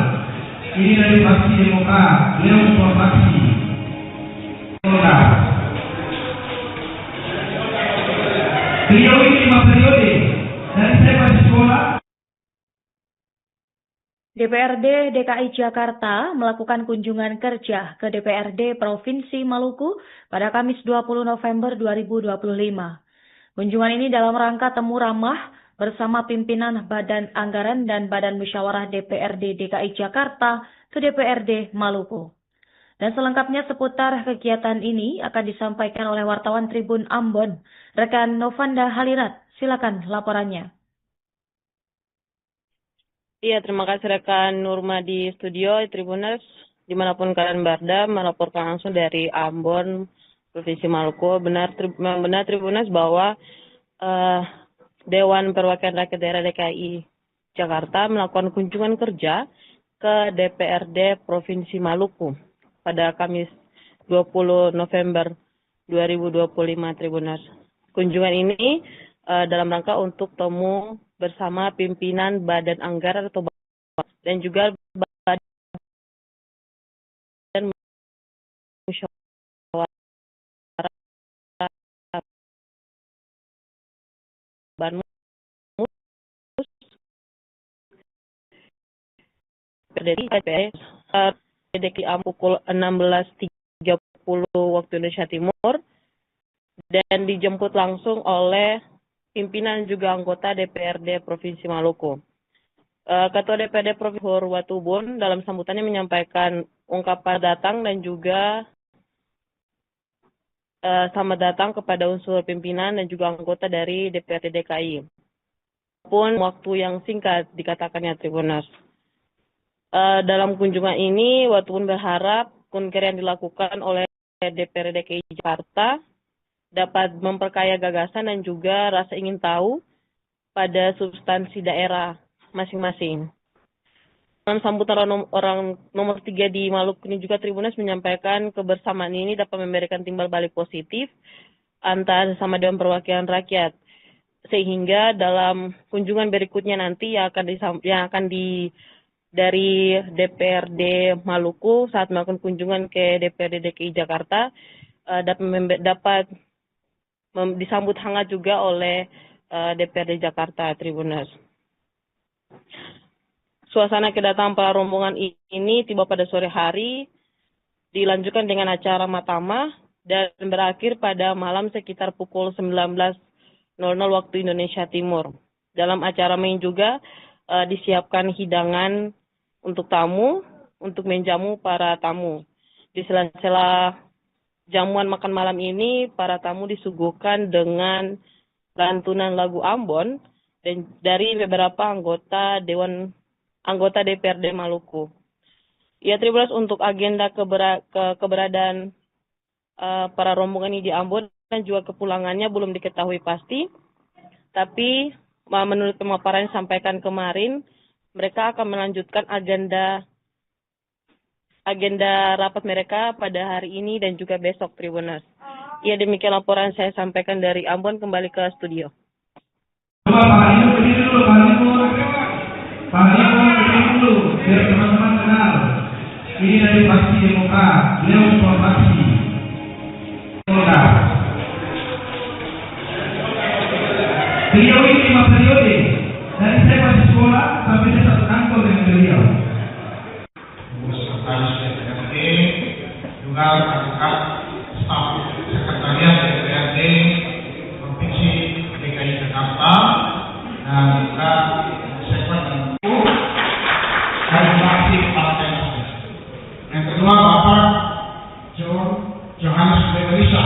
Ini dari fraksi Demokrat, beliau ketua fraksi Demokrat. Beliau ini 5 periode, dari saya masih sekolah. DPRD DKI Jakarta melakukan kunjungan kerja ke DPRD Provinsi Maluku pada Kamis 20 November 2025. Kunjungan ini dalam rangka temu ramah bersama pimpinan Badan Anggaran dan Badan Musyawarah DPRD DKI Jakarta ke DPRD Maluku. Dan selengkapnya seputar kegiatan ini akan disampaikan oleh wartawan Tribun Ambon, rekan Novanda Halirat. Silakan laporannya. Iya, terima kasih rekan Nurma di studio Tribuners, dimanapun kalian berada, melaporkan langsung dari Ambon, Provinsi Maluku. Benar Tribuners bahwa Dewan Perwakilan Rakyat Daerah DKI Jakarta melakukan kunjungan kerja ke DPRD Provinsi Maluku pada Kamis 20 November 2025 Tribuners. Kunjungan ini dalam rangka untuk temu bersama pimpinan Badan Anggaran atau dan juga Badan Musyawarah DKI pukul 16.30 waktu Indonesia Timur dan dijemput langsung oleh pimpinan juga anggota DPRD Provinsi Maluku. Ketua DPRD Provinsi Watubun dalam sambutannya menyampaikan ungkapan datang dan juga selamat datang kepada unsur pimpinan dan juga anggota dari DPRD DKI. Pun waktu yang singkat dikatakannya Tribuners. Dalam kunjungan ini, Watubun berharap kunker yang dilakukan oleh DPRD DKI Jakarta dapat memperkaya gagasan dan juga rasa ingin tahu pada substansi daerah masing-masing. Dalam sambutan orang nomor 3 di Maluku ini juga Tribuners menyampaikan kebersamaan ini dapat memberikan timbal balik positif antara sama Dewan Perwakilan Rakyat. Sehingga dalam kunjungan berikutnya nanti yang akan dari DPRD Maluku saat melakukan kunjungan ke DPRD DKI Jakarta dapat disambut hangat juga oleh DPRD Jakarta, Tribuners. Suasana kedatangan para rombongan ini tiba pada sore hari, dilanjutkan dengan acara matamah, dan berakhir pada malam sekitar pukul 19.00 waktu Indonesia Timur. Dalam acara main juga disiapkan hidangan untuk tamu, untuk menjamu para tamu. Di sela-sela jamuan makan malam ini, para tamu disuguhkan dengan lantunan lagu Ambon dan dari beberapa anggota DPRD Maluku. Ya, Tribuners, untuk agenda keberadaan para rombongan ini di Ambon dan juga kepulangannya belum diketahui pasti. Tapi menurut pemaparan yang disampaikan kemarin, mereka akan melanjutkan agenda rapat mereka pada hari ini dan juga besok, Tribuners. Ya, demikian laporan saya sampaikan dari Ambon. Kembali ke studio. Pak berdiri dulu, biar teman-teman kenal. Ini dari Fraksi Demokrat, beliau Fraksi Polda. Beliau ini 5 periode, dari saya masih sekolah sampai saya satu kantor dengan beliau. Sekretaris DPRD, juga kakak staf sekretariat DPRD Provinsi DKI Jakarta, dan juga sekretariat dari fraksi Partai Nasdem. Yang kedua, Bapak Johannes Beberisa,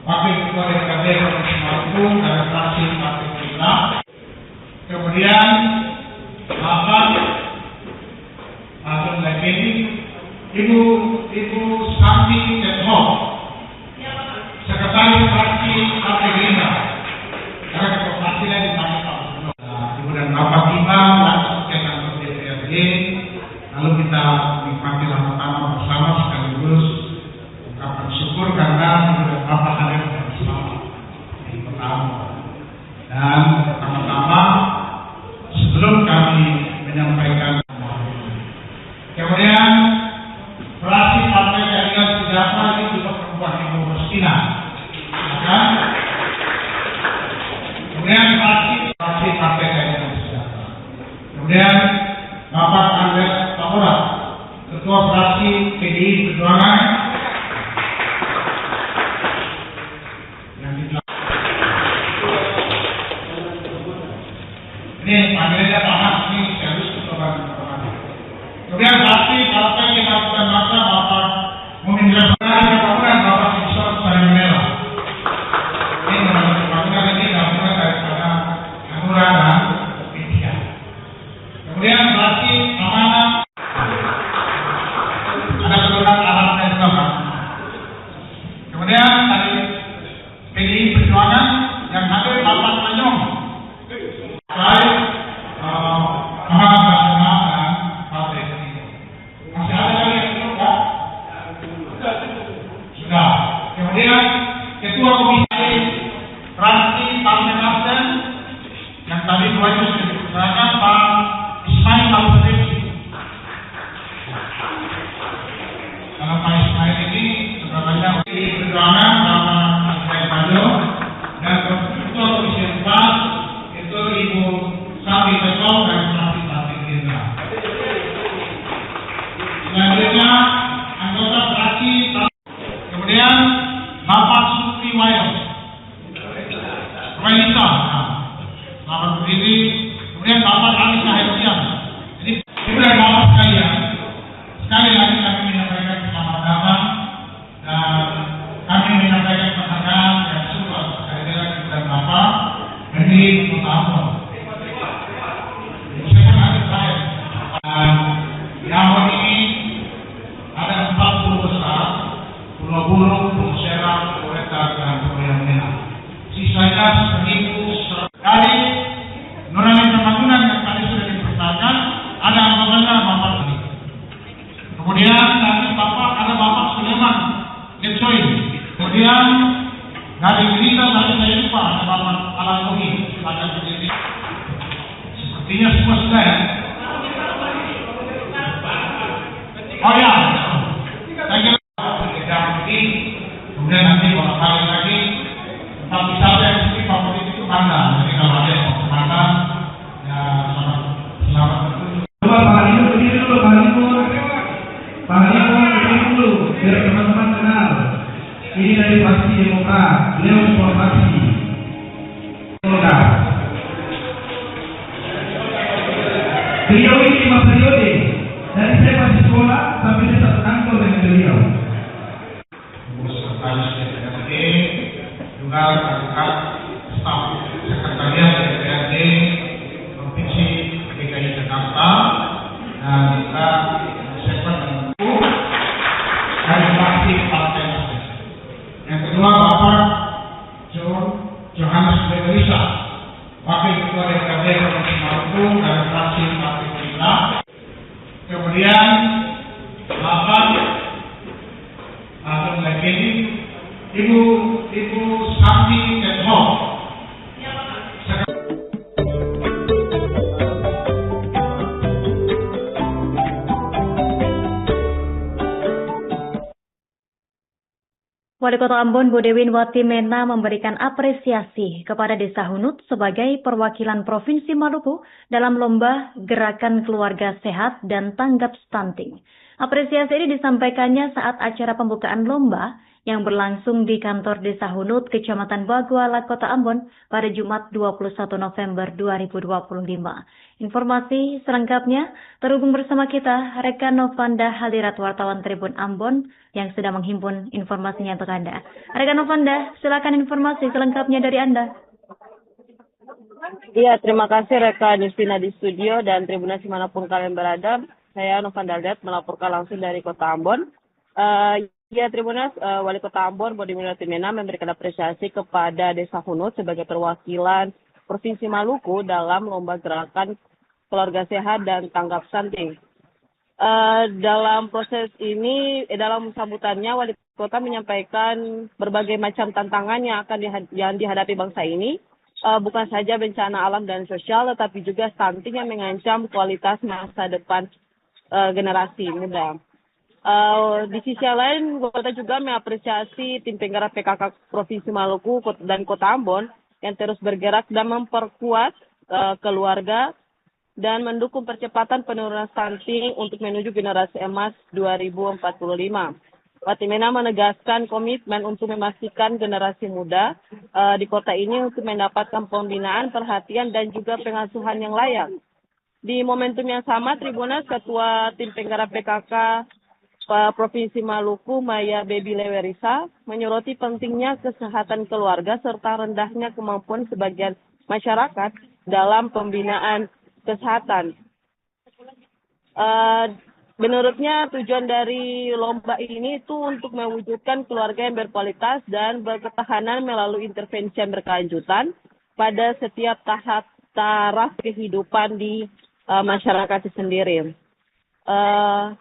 Wakil Ketua DPRD Provinsi Maluku dari fraksi Partai Gerindra. Kemudian Bapak Agung Lekeni, Ibu Santi Ketho, Sekretaris fraksi Partai Gerindra. Karena ketua fraksi lain dipanggil Pak Gubernur. Ibu dan Bapak tiba langsung ke kantor DPRD, lalu kita nikmati sama-sama bersama sekaligus ucapan syukur karena Ibu dan Bapak hadir bersama di pertama. Dan pertama-tama sebelum kami menyampaikan, kemudian fraksi Partai Keadilan Sejahtera ini juga berubah Ibu Rustina, kan? Kemudian fraksi Partai Keadilan Sejahtera. Kemudian Bapak Andres Tahora, Ketua Fraksi PDI Perjuangan. Ini panggilannya Pak, ini serius Ketua. Kemudian fraksi Partai Kebangkitan Bangsa Bapak Mumindra Sekali Kebangunan Bapak Sikson Sarimela. Ini menurut bangunan ini gabungan daripada Hanura dan P3. Kemudian fraksi Amanah, ada penurunan alat dan sebagainya. Kemudian dari PDI Perjuangan yang hadir Bapak Manyong, baik Ahmad Basma dan Partai Gerindra. Masih ada lagi yang belum, Pak? Sudah. Kemudian Ketua Komisi Fraksi Partai Nasdem yang tadi dua itu sudah dibicarakan, Pak Ismail Al-Fadil. Karena Pak Ismail ini sebenarnya di Perjuangan Bapak Ismail Fadil, dan Ketua Komisi 4 itu Ibu Santi Ketho dan fraksi Partai Gerindra. Selanjutnya anggota fraksi, kemudian Bapak Sukri Wayo, selamat berdiri. Kemudian Bapak Ali Sahetian. Jadi Ibu dan Bapak sekalian, sekali lagi kami menyampaikan selamat datang dan kami menyampaikan penghargaan dan syukur kehadiran Ibu dan Bapak dari Kota Ambon. Di Ambon ini ada 40 besar, Pulau Burung, Pulau Serang, Pulau Wetar, dan Pulau yang Merah. Sisanya 1.100 dari nurani pembangunan yang tadi sudah dipertahankan. Ada anggotanya Bapak ini. Kemudian nanti Bapak ada Bapak Sulaiman Getsoy. Kemudian dari Gerindra tadi saya lupa ada Bapak Alamuhi. Silakan berdiri. Sepertinya semua sudah ya. Oh ya, saya kira tidak begini. Kemudian nanti kalau kali lagi, tapi saya yang favorit itu Anda. Jadi ini dari Fraksi Demokrat, Leon Formasi Polda. Beliau ini 5 periode, dari saya masih sekolah sampai saya satu kantor dengan beliau. Sekretaris DPRD, juga kakak staf sekretariat DPRD Provinsi DKI Jakarta, dan juga sekretariat dari fraksi Partai Nasdem. Yang kedua Bapak Johannes Beberisa, Wakil Ketua DPRD Provinsi Maluku dari fraksi Partai Gerindra. Kemudian Bapak Agung Lekeni, Ibu Santi Ketho. Wali Kota Ambon Budewin Watimena memberikan apresiasi kepada Desa Hunut sebagai perwakilan Provinsi Maluku dalam lomba Gerakan Keluarga Sehat dan Tanggap Stunting. Apresiasi ini disampaikannya saat acara pembukaan lomba yang berlangsung di kantor Desa Hunut, Kecamatan Baguala, Kota Ambon pada Jumat 21 November 2025. Informasi selengkapnya terhubung bersama kita rekan Novanda Hadirat wartawan Tribun Ambon yang sedang menghimpun informasinya untuk Anda. Rekan Novanda, silakan informasi selengkapnya dari Anda. Iya, terima kasih rekan Justina di studio dan Tribunas dimanapun kalian berada. Saya Novanda Hadirat melaporkan langsung dari Kota Ambon. Ya, Tribunas, Wali Kota Ambon Budewin Watimena memberikan apresiasi kepada Desa Hunut sebagai perwakilan Provinsi Maluku dalam lomba Gerakan Keluarga Sehat dan Tanggap Stunting. Dalam proses ini, dalam sambutannya, Wali Kota menyampaikan berbagai macam tantangan yang dihadapi bangsa ini, bukan saja bencana alam dan sosial, tetapi juga stunting yang mengancam kualitas masa depan generasi muda. Di sisi lain, Kota juga mengapresiasi tim penggerak PKK Provinsi Maluku dan Kota Ambon yang terus bergerak dan memperkuat keluarga dan mendukung percepatan penurunan stunting untuk menuju generasi emas 2045. Watimena menegaskan komitmen untuk memastikan generasi muda di kota ini untuk mendapatkan pembinaan, perhatian, dan juga pengasuhan yang layak. Di momentum yang sama, Tribunas Ketua Tim Penggerak PKK Provinsi Maluku, Maya Baby Lewerisa, menyoroti pentingnya kesehatan keluarga serta rendahnya kemampuan sebagian masyarakat dalam pembinaan kesehatan. Menurutnya tujuan dari lomba ini itu untuk mewujudkan keluarga yang berkualitas dan berketahanan melalui intervensi yang berkelanjutan pada setiap taraf kehidupan di masyarakat itu sendiri.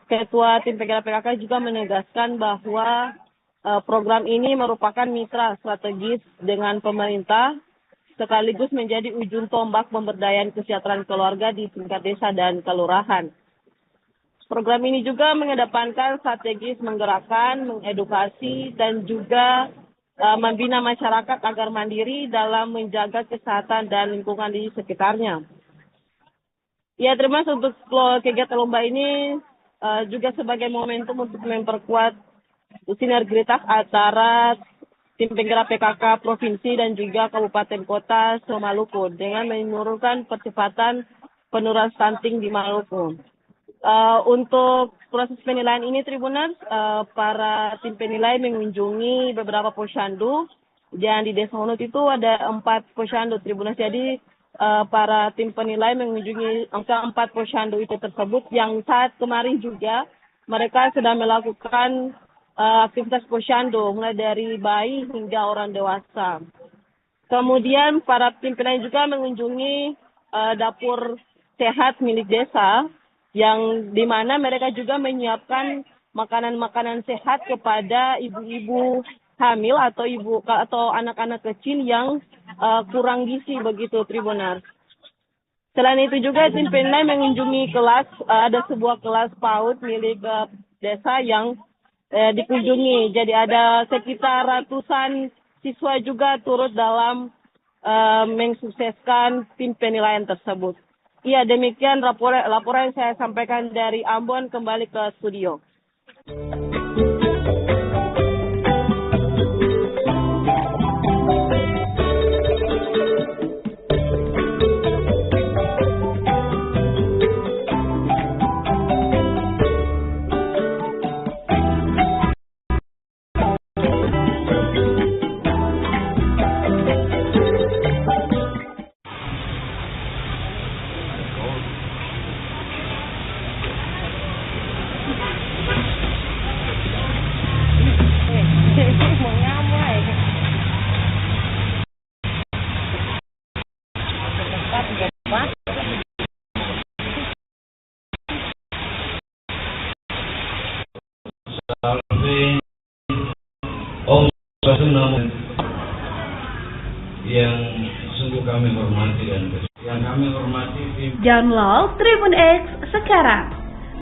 Ketua Tim Penggerak PKK juga menegaskan bahwa program ini merupakan mitra strategis dengan pemerintah sekaligus menjadi ujung tombak pemberdayaan kesejahteraan keluarga di tingkat desa dan kelurahan. Program ini juga mengedepankan strategis menggerakkan, mengedukasi, dan juga membina masyarakat agar mandiri dalam menjaga kesehatan dan lingkungan di sekitarnya. Ya, termasuk untuk kegiatan lomba ini juga sebagai momentum untuk memperkuat sinergitas antara Tim Penggerak PKK Provinsi dan juga Kabupaten Kota Maluku dengan menurunkan percepatan penurunan stunting di Maluku. Untuk proses penilaian ini, Tribunas, para tim penilai mengunjungi beberapa posyandu dan di Desa Hunut itu ada 4 posyandu, Tribunas. Jadi para tim penilai mengunjungi angka 4 posyandu itu tersebut yang saat kemarin juga mereka sedang melakukan aktivitas posyandu mulai dari bayi hingga orang dewasa. Kemudian para tim penilai juga mengunjungi dapur sehat milik desa yang di mana mereka juga menyiapkan makanan-makanan sehat kepada ibu-ibu hamil atau anak-anak kecil yang kurang gizi begitu, Tribunas. Selain itu juga tim penilai mengunjungi kelas, ada sebuah kelas PAUD milik desa yang dikunjungi. Jadi ada sekitar ratusan siswa juga turut dalam mensukseskan tim penilaian tersebut. Iya, demikian laporan yang saya sampaikan dari Ambon, kembali ke studio. Alvin, Om Basunam yang sungguh kami hormati dan yang kami hormati tim Download Tribun X sekarang.